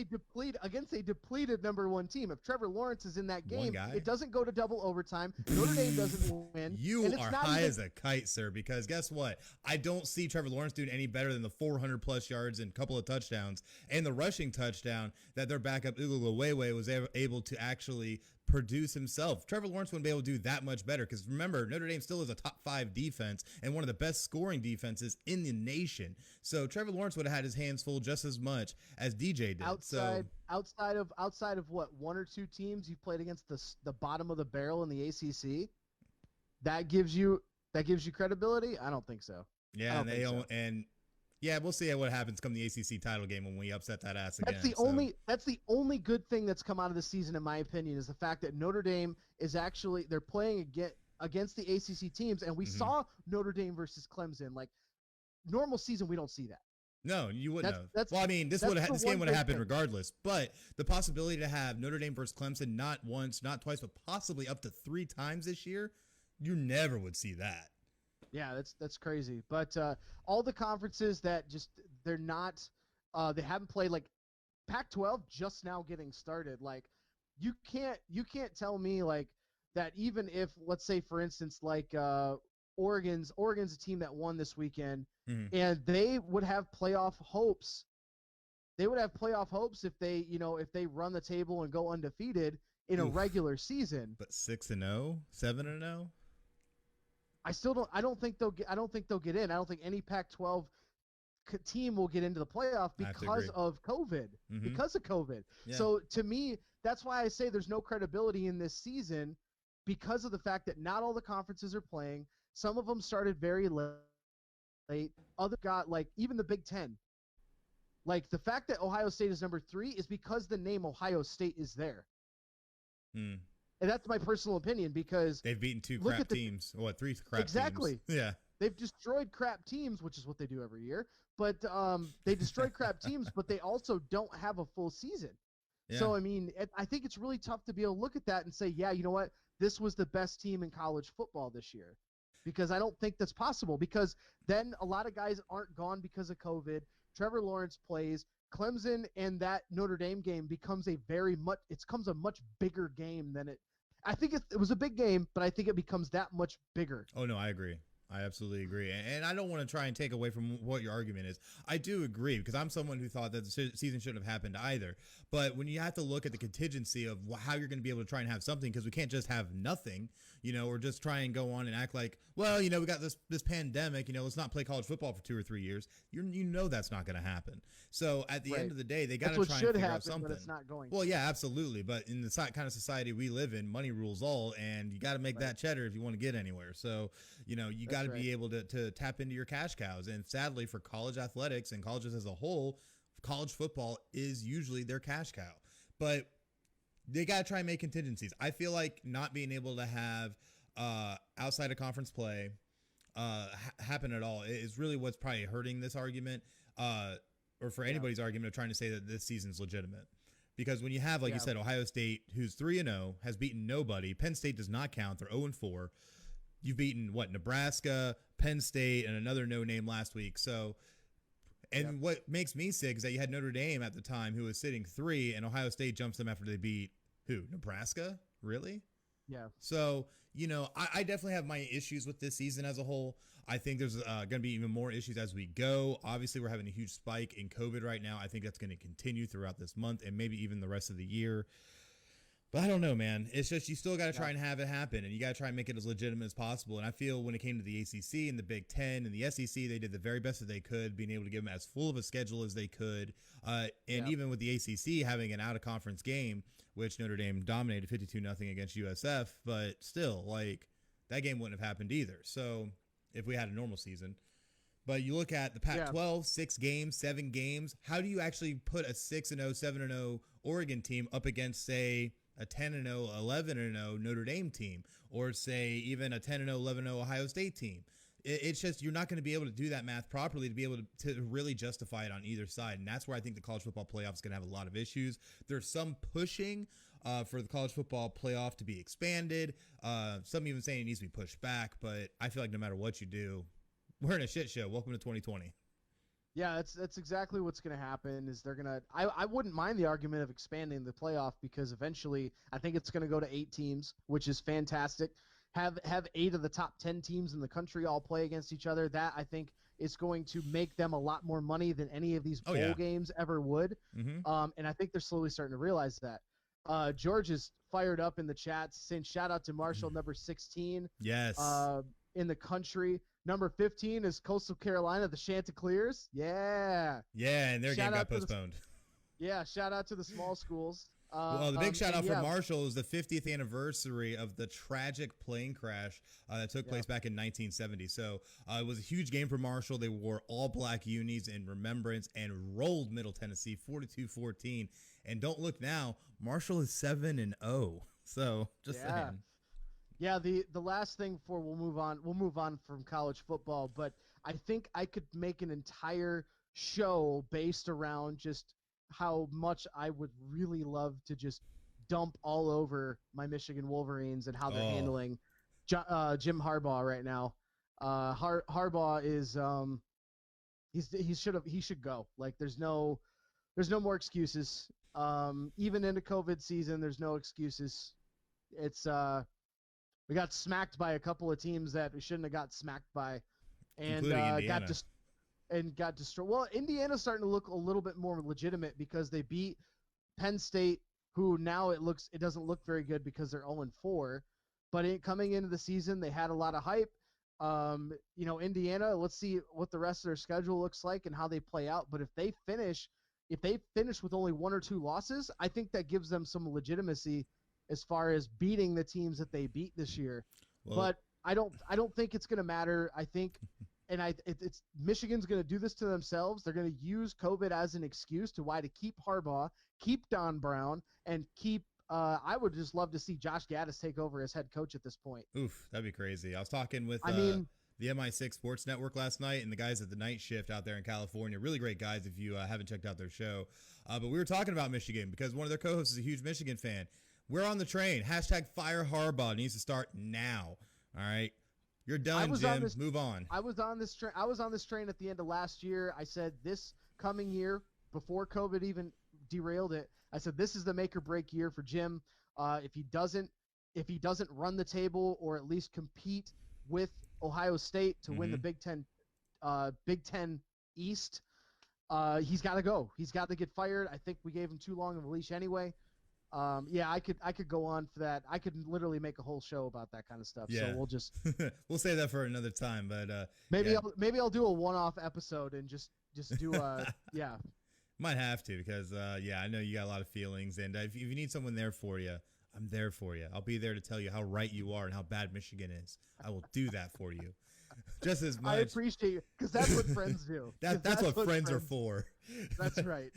Against a depleted number 1 team. If Trevor Lawrence is in that game, it doesn't go to double overtime. Notre Dame doesn't win. You are high as a kite, sir, because guess what? I don't see Trevor Lawrence doing any better than the 400-plus yards and a couple of touchdowns and the rushing touchdown that their backup Uguawewe was able to actually produce himself. Trevor Lawrence wouldn't be able to do that much better because remember, Notre Dame still is a top 5 defense and one of the best scoring defenses in the nation. So Trevor Lawrence would have had his hands full just as much as DJ did. Outside of what, 1 or 2 teams you played against the bottom of the barrel in the ACC, that gives you credibility? I don't think so. Yeah, yeah, we'll see what happens come the ACC title game when we upset that ass again. That's the only good thing that's come out of the season, in my opinion, is the fact that Notre Dame is actually they're playing against the ACC teams, and we saw Notre Dame versus Clemson. Like normal season, we don't see that. No, you wouldn't have. This game would have happened regardless. But the possibility to have Notre Dame versus Clemson not once, not twice, but possibly up to 3 times this year, You never would see that. Yeah, that's crazy. But all the conferences that just they're not they haven't played, like Pac-12 just now getting started. Like you can't tell me like that, even if, let's say for instance, like Oregon's a team that won this weekend, and they would have playoff hopes. They would have playoff hopes if they, if they run the table and go undefeated in a regular season. But 6-0, 7-0. I don't think they'll get in. I don't think any Pac-12 team will get into the playoff because of COVID. Because of COVID. Yeah. So to me, that's why I say there's no credibility in this season, because of the fact that not all the conferences are playing. Some of them started very late. Other got, like, even the Big Ten. Like, the fact that Ohio State is number 3 is because the name Ohio State is there. And that's my personal opinion, because they've beaten 2 crap teams. 3 crap exactly. teams. Yeah. They've destroyed crap teams, which is what they do every year. But they destroy crap teams, but they also don't have a full season. Yeah. So, I mean, I think it's really tough to be able to look at that and say, yeah, you know what? This was the best team in college football this year. Because I don't think that's possible, because then a lot of guys aren't gone because of COVID. Trevor Lawrence plays. Clemson and that Notre Dame game becomes a much bigger game than it. I think it was a big game, but I think it becomes that much bigger. Oh, no, I agree. I absolutely agree. And I don't want to try and take away from what your argument is. I do agree, because I'm someone who thought that the season shouldn't have happened either. But when you have to look at the contingency of how you're going to be able to try and have something, because we can't just have nothing, or just try and go on and act like, well, we got this pandemic, let's not play college football for 2 or 3 years. That's not going to happen. So at the end of the day, they got to try and figure out something. But it's not going. Well, yeah, absolutely. But in the kind of society we live in, money rules all, and you got to make that cheddar if you want to get anywhere. So, you got to be able to tap into your cash cows. And sadly, for college athletics and colleges as a whole, college football is usually their cash cow. But they got to try and make contingencies. I feel like not being able to have outside of conference play happen at all is really what's probably hurting this argument, or for anybody's argument of trying to say that this season's legitimate. Because when you have, like you said, Ohio State, who's 3-0, has beaten nobody. Penn State does not count. They're 0-4. You've beaten, Nebraska, Penn State, and another no-name last week. So, and what makes me sick is that you had Notre Dame at the time, who was sitting 3, and Ohio State jumps them after they beat, who? Nebraska? Really? Yeah. So, I definitely have my issues with this season as a whole. I think there's going to be even more issues as we go. Obviously, we're having a huge spike in COVID right now. I think that's going to continue throughout this month and maybe even the rest of the year. But I don't know, man. It's just you still got to try and have it happen, and you got to try and make it as legitimate as possible. And I feel when it came to the ACC and the Big Ten and the SEC, they did the very best that they could, being able to give them as full of a schedule as they could. Even with the ACC having an out-of-conference game, which Notre Dame dominated 52-0 against USF, but still, that game wouldn't have happened either. So if we had a normal season. But you look at the Pac-12, 6 games, 7 games. How do you actually put a 6-0, 7-0 Oregon team up against, say, a 10-0, 11-0 Notre Dame team, or say even a 10-0, 11-0 Ohio State team? It's just you're not going to be able to do that math properly to be able to really justify it on either side. And that's where I think the college football playoff is going to have a lot of issues. There's some pushing for the college football playoff to be expanded. Some even saying it needs to be pushed back. But I feel like no matter what you do, we're in a shit show. Welcome to 2020. Yeah, that's exactly what's going to happen. Is they're going to I wouldn't mind the argument of expanding the playoff, because eventually I think it's going to go to 8 teams, which is fantastic. Have 8 of the top 10 teams in the country all play against each other. That, I think, is going to make them a lot more money than any of these bowl games ever would. And I think they're slowly starting to realize that. George is fired up in the chat, saying shout out to Marshall, number 16. Yes. In the country. Number 15 is Coastal Carolina, the Chanticleers. Yeah. Yeah, and their game got postponed. Shout out to the small schools. Well, the big shout out for Marshall is the 50th anniversary of the tragic plane crash that took place back in 1970. So it was a huge game for Marshall. They wore all black unis in remembrance and rolled Middle Tennessee 42-14. And don't look now, Marshall is 7-0. So just saying. Yeah, the last thing before we'll move on from college football, but I think I could make an entire show based around just how much I would really love to just dump all over my Michigan Wolverines and how they're handling Jim Harbaugh right now. Harbaugh is he should go. Like there's no more excuses. Even in a COVID season, there's no excuses. It's we got smacked by a couple of teams that we shouldn't have got smacked by, and including Indiana. got destroyed. Well, Indiana's starting to look a little bit more legitimate because they beat Penn State, who now it doesn't look very good because they're 0-4. But coming into the season, they had a lot of hype. Indiana, let's see what the rest of their schedule looks like and how they play out. But if they finish with only 1 or 2 losses, I think that gives them some legitimacy as far as beating the teams that they beat this year. Well, but I don't think it's going to matter. I think, and it's Michigan's going to do this to themselves. They're going to use COVID as an excuse to keep Harbaugh, keep Don Brown, and keep. I would just love to see Josh Gaddis take over as head coach at this point. Oof, that'd be crazy. I was talking with the MI6 Sports Network last night and the guys at the night shift out there in California. Really great guys if you haven't checked out their show. But we were talking about Michigan because one of their co-hosts is a huge Michigan fan. We're on the train. #Fire Harbaugh needs to start now. All right. You're done, Jim. Move on. I was on this train at the end of last year. I said this coming year, before COVID even derailed it, I said this is the make or break year for Jim. If he doesn't run the table or at least compete with Ohio State to win the Big Ten East, he's got to go. He's got to get fired. I think we gave him too long of a leash anyway. I could go on for that. I could literally make a whole show about that kind of stuff. Yeah. So we'll just we'll save that for another time. But maybe I'll do a one-off episode and just do yeah. Might have to because I know you got a lot of feelings, and if you need someone there for you, I'm there for you. I'll be there to tell you how right you are and how bad Michigan is. I will do that for you. Just as much. I appreciate you because that's what friends do. That's what friends are for. That's right.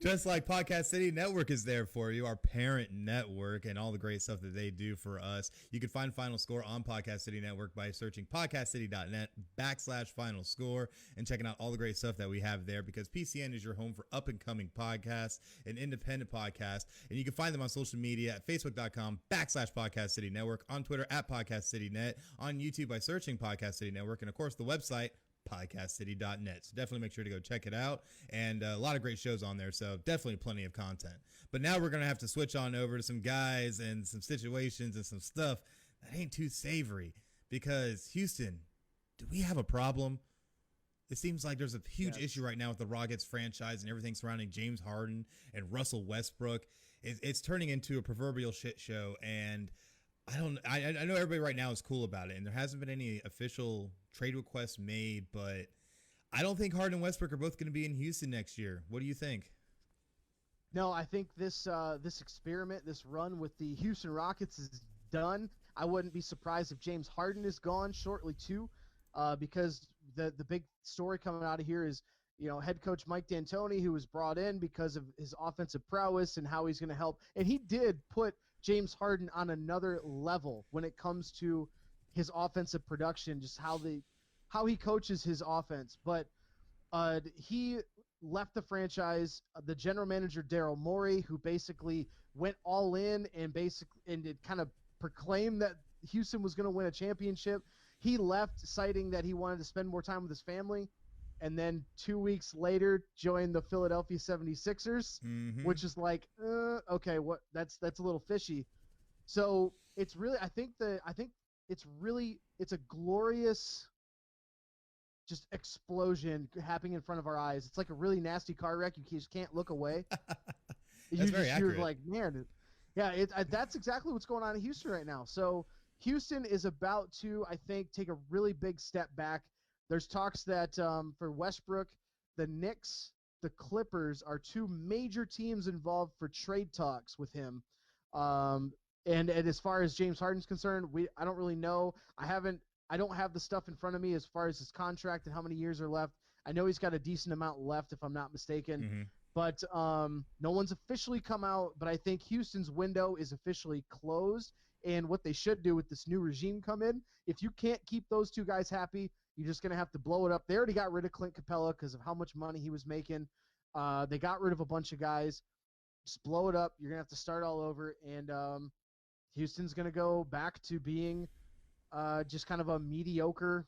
Just like Podcast City Network is there for you, our parent network, and all the great stuff that they do for us. You can find Final Score on Podcast City Network by searching podcastcity.net/Final Score and checking out all the great stuff that we have there because PCN is your home for up-and-coming podcasts and independent podcasts. And you can find them on social media at facebook.com/Podcast City Network, on Twitter at Podcast City Net, on YouTube by searching Podcast City Network, and of course the website podcastcity.net. So definitely make sure to go check it out, and a lot of great shows on there, so definitely plenty of content. But now we're going to have to switch on over to some guys and some situations and some stuff that ain't too savory because Houston, do we have a problem? It seems like there's a huge issue right now with the Rockets franchise and everything surrounding James Harden and Russell Westbrook. It's turning into a proverbial shit show, and I know everybody right now is cool about it, and there hasn't been any official trade requests made, but I don't think Harden and Westbrook are both going to be in Houston next year. What do you think? No, I think this experiment, this run with the Houston Rockets is done. I wouldn't be surprised if James Harden is gone shortly too, because the big story coming out of here is, head coach Mike D'Antoni, who was brought in because of his offensive prowess and how he's going to help, and he did put James Harden on another level when it comes to his offensive production, just how he coaches his offense. But he left the franchise. The general manager Daryl Morey, who basically went all in and it kind of proclaimed that Houston was going to win a championship. He left, citing that he wanted to spend more time with his family. And then 2 weeks later, joined the Philadelphia 76ers, which is like, okay, what? That's a little fishy. So it's really, I think it's a glorious just explosion happening in front of our eyes. It's like a really nasty car wreck. You just can't look away. You're like, man, yeah, that's exactly what's going on in Houston right now. So Houston is about to, I think, take a really big step back. There's talks that for Westbrook, the Knicks, the Clippers are two major teams involved for trade talks with him. And as far as James Harden's concerned, I don't really know. I don't have the stuff in front of me as far as his contract and how many years are left. I know he's got a decent amount left, if I'm not mistaken. But no one's officially come out. But I think Houston's window is officially closed. And what they should do with this new regime come in, if you can't keep those two guys happy, you're just going to have to blow it up. They already got rid of Clint Capella because of how much money he was making. They got rid of a bunch of guys. Just blow it up. You're going to have to start all over. And Houston's going to go back to being just kind of a mediocre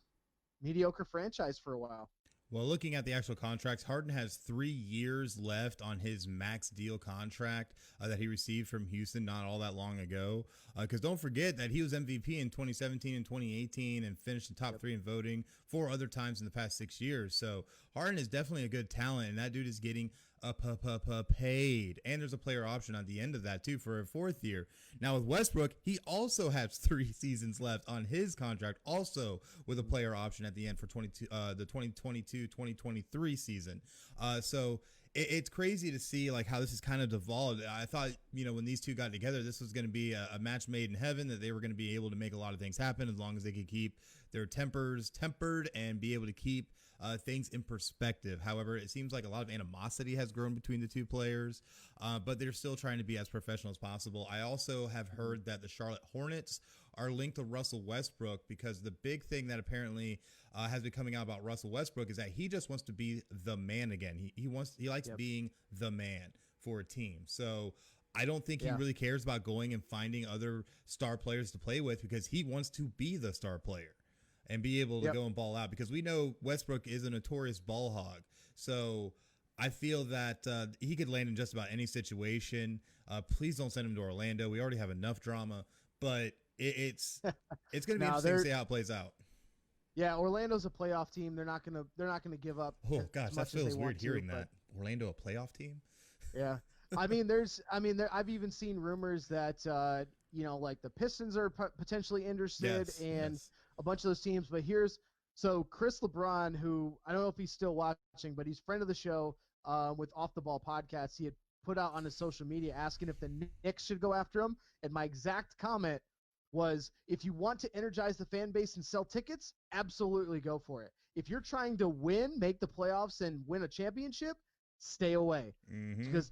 franchise for a while. Well, looking at the actual contracts, Harden has 3 years left on his max deal contract that he received from Houston not all that long ago. Because don't forget that he was MVP in 2017 and 2018 and finished in top 3 in voting 4 other times in the past 6 years. So Harden is definitely a good talent, and that dude is getting paid. And there's a player option at the end of that, too, for a 4th year. Now, with Westbrook, he also has 3 seasons left on his contract, also with a player option at the end for the 2022-2023 season. So it's crazy to see like how this has kind of devolved. I thought, when these two got together, this was going to be a match made in heaven, that they were going to be able to make a lot of things happen as long as they could keep their tempers tempered and be able to keep things in perspective. However, it seems like a lot of animosity has grown between the two players, but they're still trying to be as professional as possible. I also have heard that the Charlotte Hornets are linked to Russell Westbrook, because the big thing that apparently has been coming out about Russell Westbrook is that he just wants to be the man again. He likes being the man for a team. So I don't think he really cares about going and finding other star players to play with, because he wants to be the star player and be able to go and ball out, because we know Westbrook is a notorious ball hog. So I feel that he could land in just about any situation. Please don't send him to Orlando. We already have enough drama, but it's going to be interesting to see how it plays out. Yeah, Orlando's a playoff team. They're not gonna give up. Oh gosh, as that much as feels they weird want to, hearing that. Orlando a playoff team? Yeah, I've even seen rumors that like the Pistons are potentially interested, and a bunch of those teams. But so Chris LeBron, who I don't know if he's still watching, but he's a friend of the show with Off the Ball podcast. He had put out on his social media asking if the Knicks should go after him, and my exact comment was, if you want to energize the fan base and sell tickets, absolutely go for it. If you're trying to make the playoffs and win a championship, stay away. Because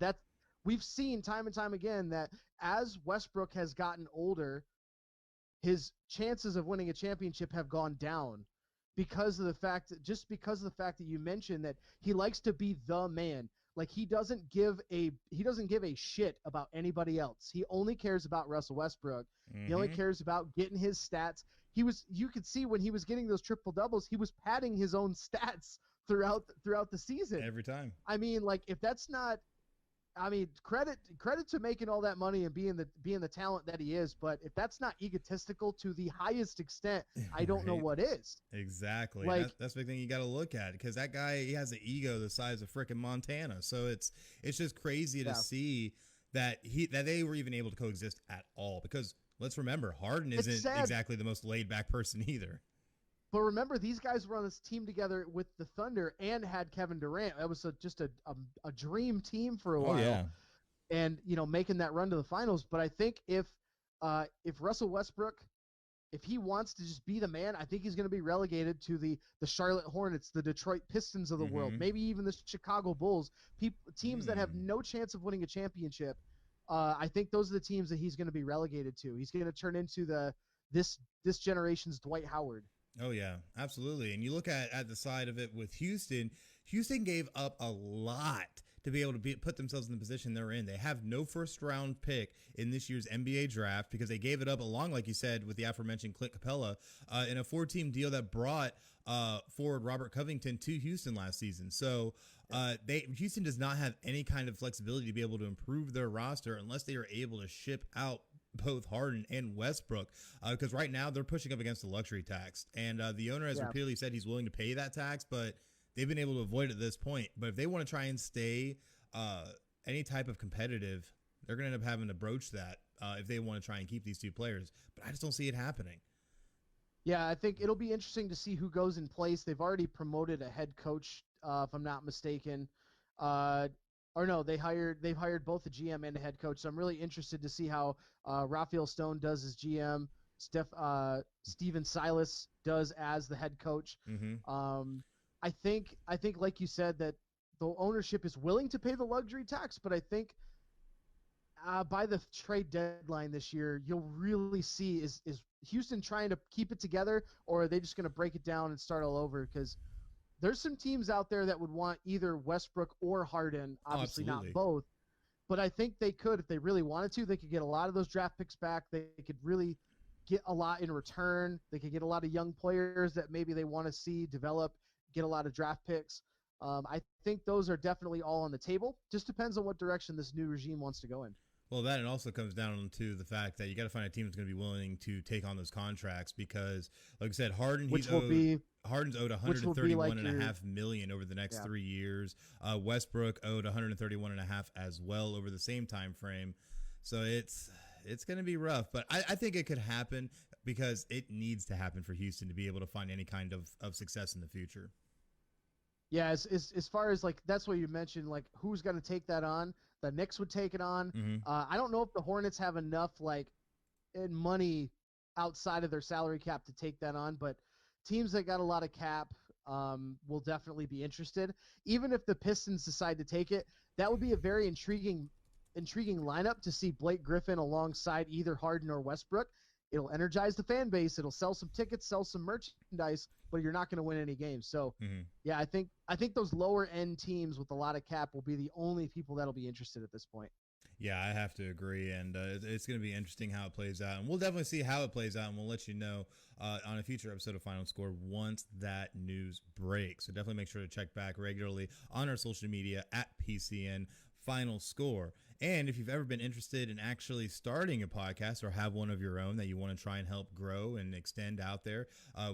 we've seen time and time again that as Westbrook has gotten older, his chances of winning a championship have gone down because of the fact that you mentioned that he likes to be the man. Like he doesn't give a shit about anybody else. He only cares about Russell Westbrook. He only cares about getting his stats. You could see when he was getting those triple doubles, he was padding his own stats throughout the season. Every time. I mean, like if that's not, credit to making all that money and being the talent that he is. But if that's not egotistical to the highest extent, I don't know what is. Exactly. Like, that's the big thing you got to look at, because that guy, he has an ego the size of frickin' Montana. So it's just crazy to see that they were even able to coexist at all. Because let's remember, Harden isn't exactly the most laid back person either. But remember, these guys were on this team together with the Thunder and had Kevin Durant. That was just a dream team for a while. Oh, yeah. And, making that run to the finals. But I think if Russell Westbrook, if he wants to just be the man, I think he's going to be relegated to the Charlotte Hornets, the Detroit Pistons of the world, maybe even the Chicago Bulls, teams that have no chance of winning a championship. I think those are the teams that he's going to be relegated to. He's going to turn into this generation's Dwight Howard. Oh, yeah, absolutely. And you look at the side of it with Houston gave up a lot to be able to put themselves in the position they're in. They have no first-round pick in this year's NBA draft because they gave it up along, like you said, with the aforementioned Clint Capella in a 4-team deal that brought forward Robert Covington to Houston last season. So Houston does not have any kind of flexibility to be able to improve their roster unless they are able to ship out both Harden and Westbrook, because right now they're pushing up against the luxury tax, and the owner has repeatedly said he's willing to pay that tax, but they've been able to avoid it at this point. But if they want to try and stay any type of competitive, they're going to end up having to broach that if they want to try and keep these two players. But I just don't see it happening. Yeah, I think it'll be interesting to see who goes in place. They've already promoted a head coach, if I'm not mistaken. Or no, they've hired both the GM and the head coach. So I'm really interested to see how Raphael Stone does as GM, Steven Silas does as the head coach. I think like you said that the ownership is willing to pay the luxury tax, but I think by the trade deadline this year, you'll really see is Houston trying to keep it together, or are they just going to break it down and start all over? Because there's some teams out there that would want either Westbrook or Harden, obviously not both. But I think they could, if they really wanted to, they could get a lot of those draft picks back. They could really get a lot in return. They could get a lot of young players that maybe they want to see develop, get a lot of draft picks. I think those are definitely all on the table. Just depends on what direction this new regime wants to go in. Well, that it also comes down to the fact that you got to find a team that's going to be willing to take on those contracts because, like I said, Harden's owed $131.5 million over the next 3 years. Westbrook owed $131.5 as well over the same time frame. So it's going to be rough, but I think it could happen because it needs to happen for Houston to be able to find any kind of success in the future. Yeah, as far as like that's what you mentioned, like who's going to take that on? The Knicks would take it on. Mm-hmm. I don't know if the Hornets have enough like in money outside of their salary cap to take that on, but teams that got a lot of cap will definitely be interested. Even if the Pistons decide to take it, that would be a very intriguing lineup to see Blake Griffin alongside either Harden or Westbrook. It'll energize the fan base. It'll sell some tickets, sell some merchandise, but you're not going to win any games. So, yeah, I think those lower end teams with a lot of cap will be the only people that'll be interested at this point. Yeah, I have to agree, and it's going to be interesting how it plays out, and we'll definitely see how it plays out, and we'll let you know on a future episode of Final Score once that news breaks. So definitely make sure to check back regularly on our social media at PCN Final Score. And if you've ever been interested in actually starting a podcast or have one of your own that you want to try and help grow and extend out there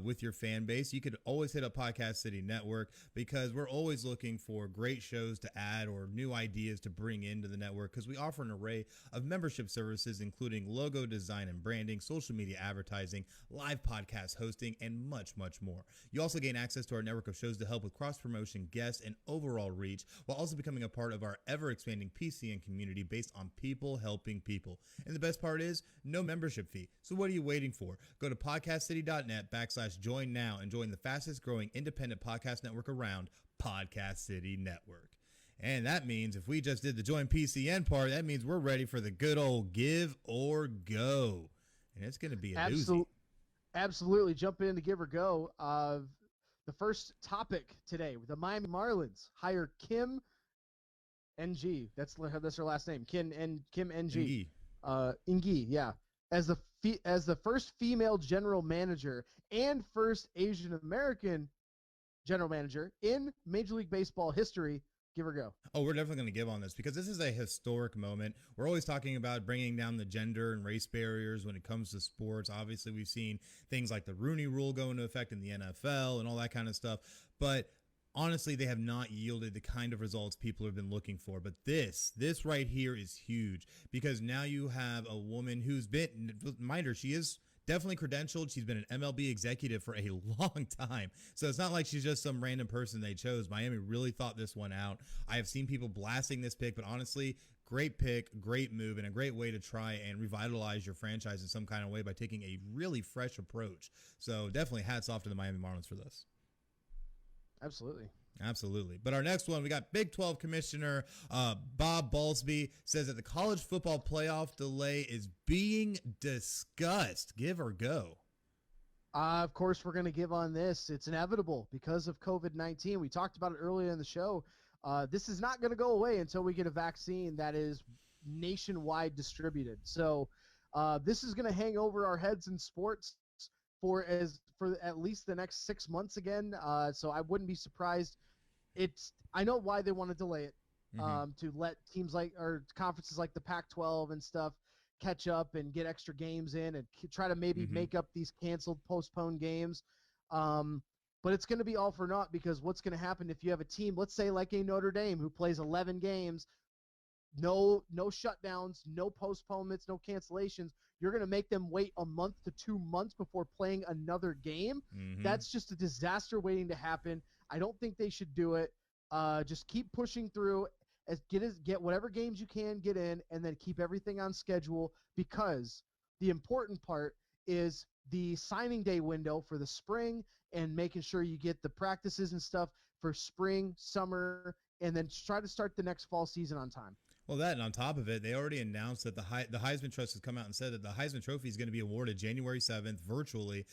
with your fan base, you could always hit up Podcast City Network because we're always looking for great shows to add or new ideas to bring into the network because we offer an array of membership services, including logo design and branding, social media advertising, live podcast hosting, and much, much more. You also gain access to our network of shows to help with cross-promotion, guests, and overall reach, while also becoming a part of our ever-expanding PCN community based on people helping people. And the best part is no membership fee. So what are you waiting for? Go to podcastcity.net/join now and join the fastest growing independent podcast network around, Podcast City Network. And that means if we just did the join PCN part, that means we're ready for the good old give or go. And it's going to be a doozy. Absolutely. Jump in to give or go. The first topic today, the Miami Marlins hire Kim NG. That's her last name. Kim NG. Ng, yeah. As the first female general manager and first Asian American general manager in Major League Baseball history. Give or go. Oh, we're definitely going to give on this because this is a historic moment. We're always talking about bringing down the gender and race barriers when it comes to sports. Obviously, we've seen things like the Rooney Rule go into effect in the NFL and all that kind of stuff. But honestly, they have not yielded the kind of results people have been looking for. But this right here is huge because now you have a woman who's been, mind her, she is definitely credentialed. She's been an MLB executive for a long time. So it's not like she's just some random person they chose. Miami really thought this one out. I have seen people blasting this pick, but honestly, great pick, great move, and a great way to try and revitalize your franchise in some kind of way by taking a really fresh approach. So definitely hats off to the Miami Marlins for this. Absolutely. But our next one, we got Big 12 Commissioner Bob Bowlesby says that the college football playoff delay is being discussed. Give or go? Of course, we're going to give on this. It's inevitable because of COVID-19. We talked about it earlier in the show. This is not going to go away until we get a vaccine that is nationwide distributed. So this is going to hang over our heads in sports for at least the next 6 months again. So I wouldn't be surprised. I know why they want to delay it, to let teams or conferences like the Pac-12 and stuff catch up and get extra games in and try to maybe make up these canceled, postponed games. But it's going to be all for naught because what's going to happen if you have a team, let's say like a Notre Dame who plays 11 games, no shutdowns, no postponements, no cancellations. You're going to make them wait a month to 2 months before playing another game. That's just a disaster waiting to happen. I don't think they should do it. Just keep pushing through. Get whatever games you can get in, and then keep everything on schedule because the important part is the signing day window for the spring and making sure you get the practices and stuff for spring, summer, and then try to start the next fall season on time. Well, that and on top of it, they already announced that the Heisman Trust has come out and said that the Heisman Trophy is going to be awarded January 7th virtually.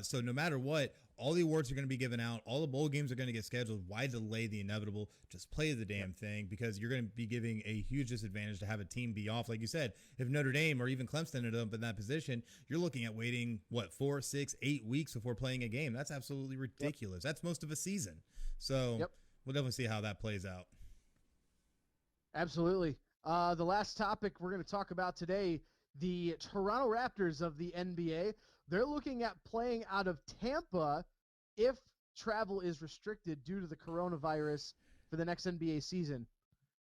So no matter what, all the awards are going to be given out. All the bowl games are going to get scheduled. Why delay the inevitable? Just play the damn thing, because you're going to be giving a huge disadvantage to have a team be off. Like you said, if Notre Dame or even Clemson ended up in that position, you're looking at waiting, 4, 6, 8 weeks before playing a game. That's absolutely ridiculous. That's most of a season. So we'll definitely see how that plays out. Absolutely. The last topic we're going to talk about today, the Toronto Raptors of the NBA. They're looking at playing out of Tampa if travel is restricted due to the coronavirus for the next NBA season.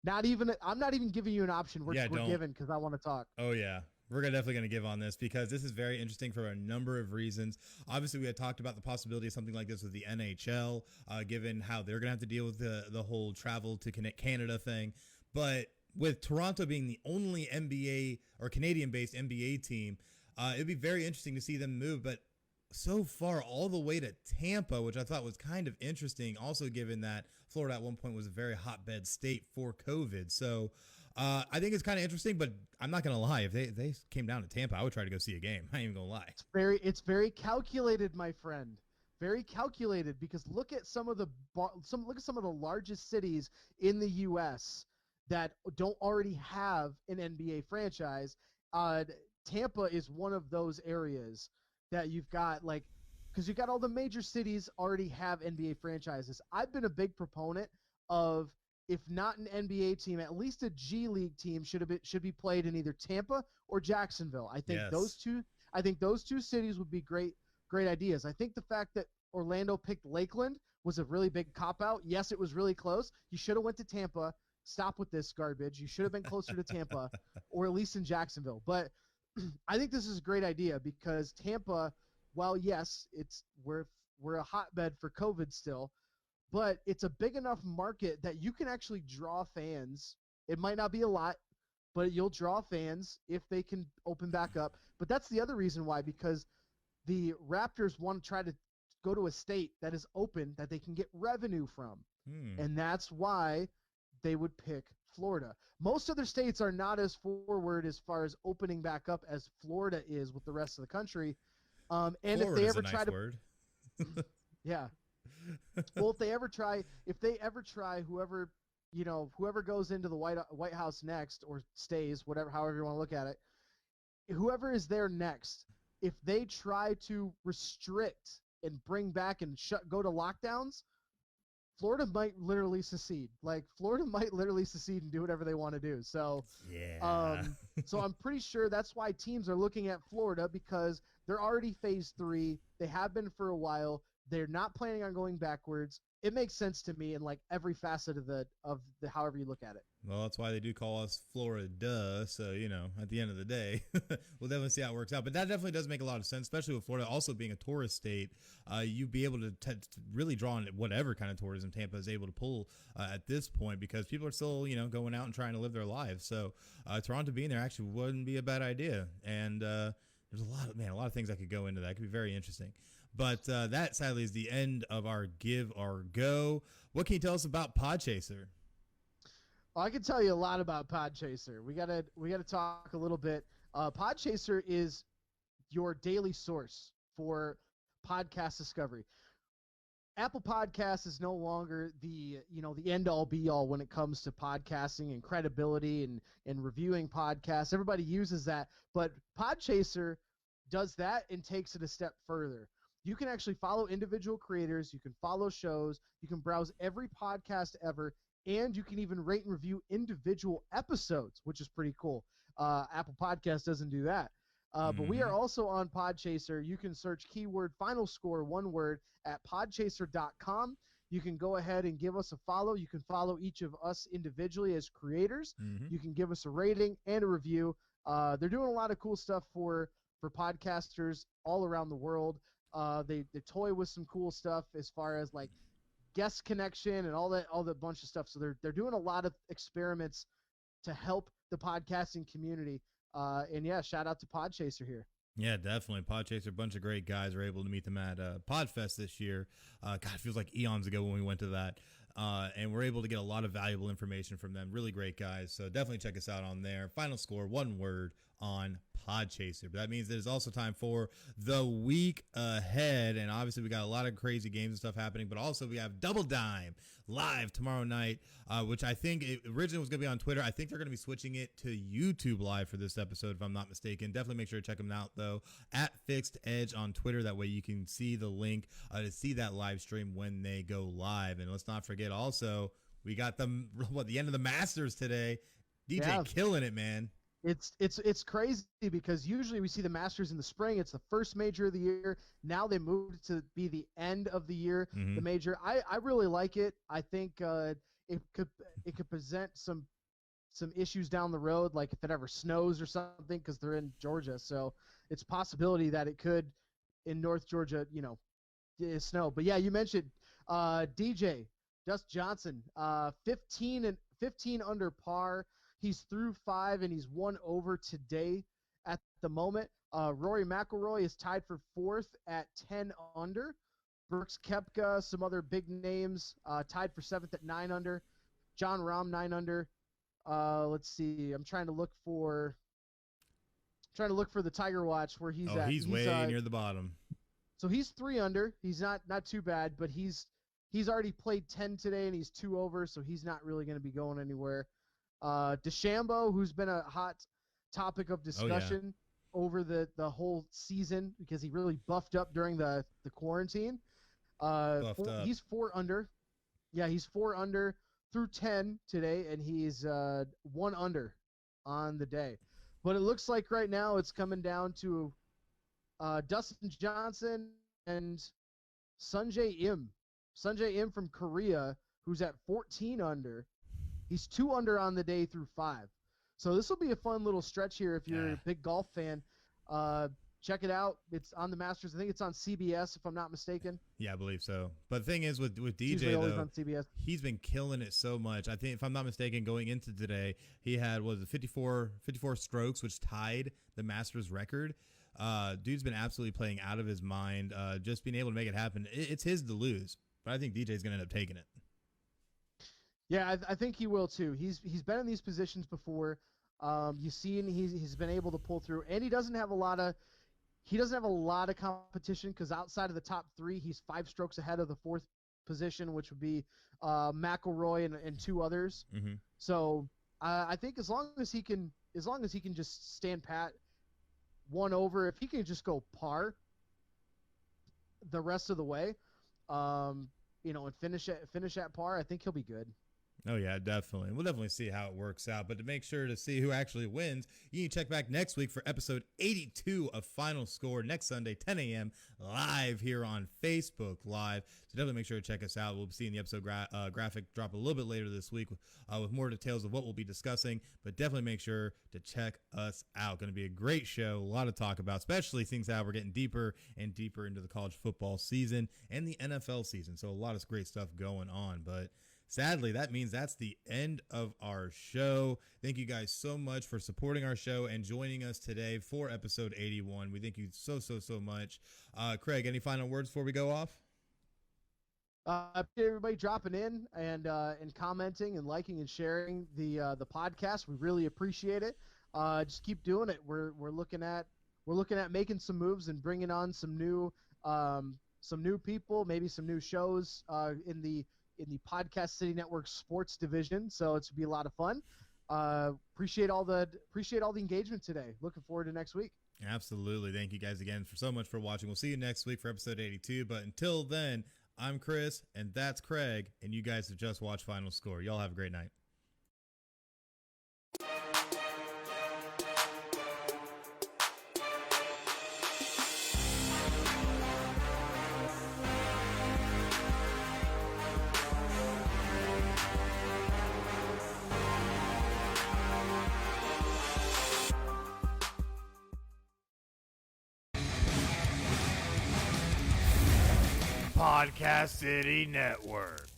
I'm not even giving you an option. We're giving because I want to talk. Oh, yeah. We're definitely going to give on this because this is very interesting for a number of reasons. Obviously, we had talked about the possibility of something like this with the NHL, given how they're going to have to deal with the whole travel to Canada thing. But with Toronto being the only NBA or Canadian-based NBA team, it'd be very interesting to see them move. But so far, all the way to Tampa, which I thought was kind of interesting, also given that Florida at one point was a very hotbed state for COVID. So I think it's kind of interesting, but I'm not going to lie. If they came down to Tampa, I would try to go see a game. I ain't even going to lie. It's very calculated, my friend. Very calculated, because look at some of the largest cities in the U.S. that don't already have an NBA franchise. Tampa is one of those areas that you've got, because you've got all the major cities already have NBA franchises. I've been a big proponent of, if not an NBA team, at least a G League team should be played in either Tampa or Jacksonville. I think those two cities would be great ideas. I think the fact that Orlando picked Lakeland was a really big cop out. Yes, it was really close. You should have went to Tampa. Stop with this garbage. You should have been closer to Tampa or at least in Jacksonville. But I think this is a great idea because Tampa, while yes, we're a hotbed for COVID still, but it's a big enough market that you can actually draw fans. It might not be a lot, but you'll draw fans if they can open back up. But that's the other reason why, because the Raptors want to try to go to a state that is open that they can get revenue from. And that's why they would pick Florida. Most other states are not as forward as far as opening back up as Florida is with the rest of the country. And Florida's if they ever a nice try to word. yeah. Well, if they ever try, whoever goes into the White House next or stays, however you want to look at it, whoever is there next, if they try to restrict and bring back and go to lockdowns, Florida might literally secede. Florida might literally secede and do whatever they want to do. So, so I'm pretty sure that's why teams are looking at Florida, because they're already phase 3. They have been for a while. They're not planning on going backwards. It makes sense to me in every facet of the however you look at it. Well, that's why they do call us Florida. So, at the end of the day, we'll definitely see how it works out. But that definitely does make a lot of sense, especially with Florida also being a tourist state. You'd be able to really draw on whatever kind of tourism Tampa is able to pull at this point, because people are still, going out and trying to live their lives. So Toronto being there actually wouldn't be a bad idea. And there's a lot of things that could go into that. It could be very interesting. But that, sadly, is the end of our Give or Go. What can you tell us about PodChaser? Well, I can tell you a lot about PodChaser. We gotta talk a little bit. PodChaser is your daily source for podcast discovery. Apple Podcasts is no longer the end all be all when it comes to podcasting and credibility and reviewing podcasts. Everybody uses that, but PodChaser does that and takes it a step further. You can actually follow individual creators. You can follow shows. You can browse every podcast ever, and you can even rate and review individual episodes, which is pretty cool. Apple Podcast doesn't do that. But we are also on PodChaser. You can search keyword FinalScore, one word, at podchaser.com. You can go ahead and give us a follow. You can follow each of us individually as creators. You can give us a rating and a review. They're doing a lot of cool stuff for podcasters all around the world. They toy with some cool stuff as far as guest connection and all that bunch of stuff. So they're doing a lot of experiments to help the podcasting community. And yeah, shout out to PodChaser here. Yeah, definitely. PodChaser, a bunch of great guys. Were able to meet them at PodFest this year. God, it feels like eons ago when we went to that. and we're able to get a lot of valuable information from them. Really great guys. So definitely check us out on there. Final Score, one word, on PodChaser. But that means there's also time for the week ahead. And obviously we got a lot of crazy games and stuff happening, but also we have Double Dime live tomorrow night, which I think it originally was going to be on Twitter. I think they're going to be switching it to YouTube live for this episode, if I'm not mistaken. Definitely make sure to check them out, though, at Fixed Edge on Twitter. That way you can see the link to see that live stream when they go live. And let's not forget also, we got the end of the Masters today. DJ killing it, man. It's crazy because usually we see the Masters in the spring. It's the first major of the year. Now they moved to be the end of the year, the major. I really like it. I think it could present some issues down the road, like if it ever snows or something, because they're in Georgia. So it's a possibility that it could in North Georgia, snow. But yeah, you mentioned DJ Dust Johnson, 15 under par. He's through 5 and he's 1 over today at the moment. Rory McIlroy is tied for 4th at 10 under. Brooks Koepka, some other big names, tied for 7th at 9 under. John Rahm 9 under. Let's see. I'm trying to look for the Tiger Watch where he's at. He's way near the bottom. So he's 3 under. He's not too bad, but he's already played 10 today and he's 2 over, so he's not really going to be going anywhere. DeChambeau, who's been a hot topic of discussion over the whole season because he really buffed up during the quarantine. He's 4 under. Yeah, he's 4 under through 10 today, and he's 1 under on the day. But it looks like right now it's coming down to Dustin Johnson and Sungjae Im. Sungjae Im from Korea, who's at 14 under. He's 2 under on the day through 5. So this will be a fun little stretch here if you're a big golf fan. Check it out. It's on the Masters. I think it's on CBS, if I'm not mistaken. Yeah, I believe so. but the thing is with DJ, though, on CBS. He's been killing it so much. I think, if I'm not mistaken, going into today, he had 54 strokes, which tied the Masters record. Dude's been absolutely playing out of his mind. Just being able to make it happen. It's his to lose, but I think DJ's going to end up taking it. Yeah, I think he will too. He's been in these positions before. You've seen he's been able to pull through, and he doesn't have a lot of competition because outside of the top 3, he's 5 strokes ahead of the 4th position, which would be McIlroy and 2 others. Mm-hmm. So I think as long as he can just stand pat, 1 over, if he can just go par the rest of the way, and finish at par, I think he'll be good. Oh, yeah, definitely. We'll definitely see how it works out. But to make sure to see who actually wins, you need to check back next week for episode 82 of Final Score next Sunday, 10 a.m. live here on Facebook Live. So definitely make sure to check us out. We'll be seeing the episode graphic drop a little bit later this week with more details of what we'll be discussing. But definitely make sure to check us out. Going to be a great show. A lot to talk about, especially things how we're getting deeper and deeper into the college football season and the NFL season. So a lot of great stuff going on. But sadly, that means that's the end of our show. Thank you guys so much for supporting our show and joining us today for episode 81. We thank you so much. Craig, any final words before we go off? Everybody dropping in and commenting and liking and sharing the podcast. We really appreciate it. Just keep doing it. We're looking at making some moves and bringing on some new people, maybe some new shows in the Podcast City Network sports division. So it's be a lot of fun. Appreciate all the engagement today. Looking forward to next week. Absolutely. Thank you guys again so much for watching. We'll see you next week for episode 82. But until then, I'm Chris and that's Craig, and you guys have just watched Final Score. Y'all have a great night. Podcast City Network.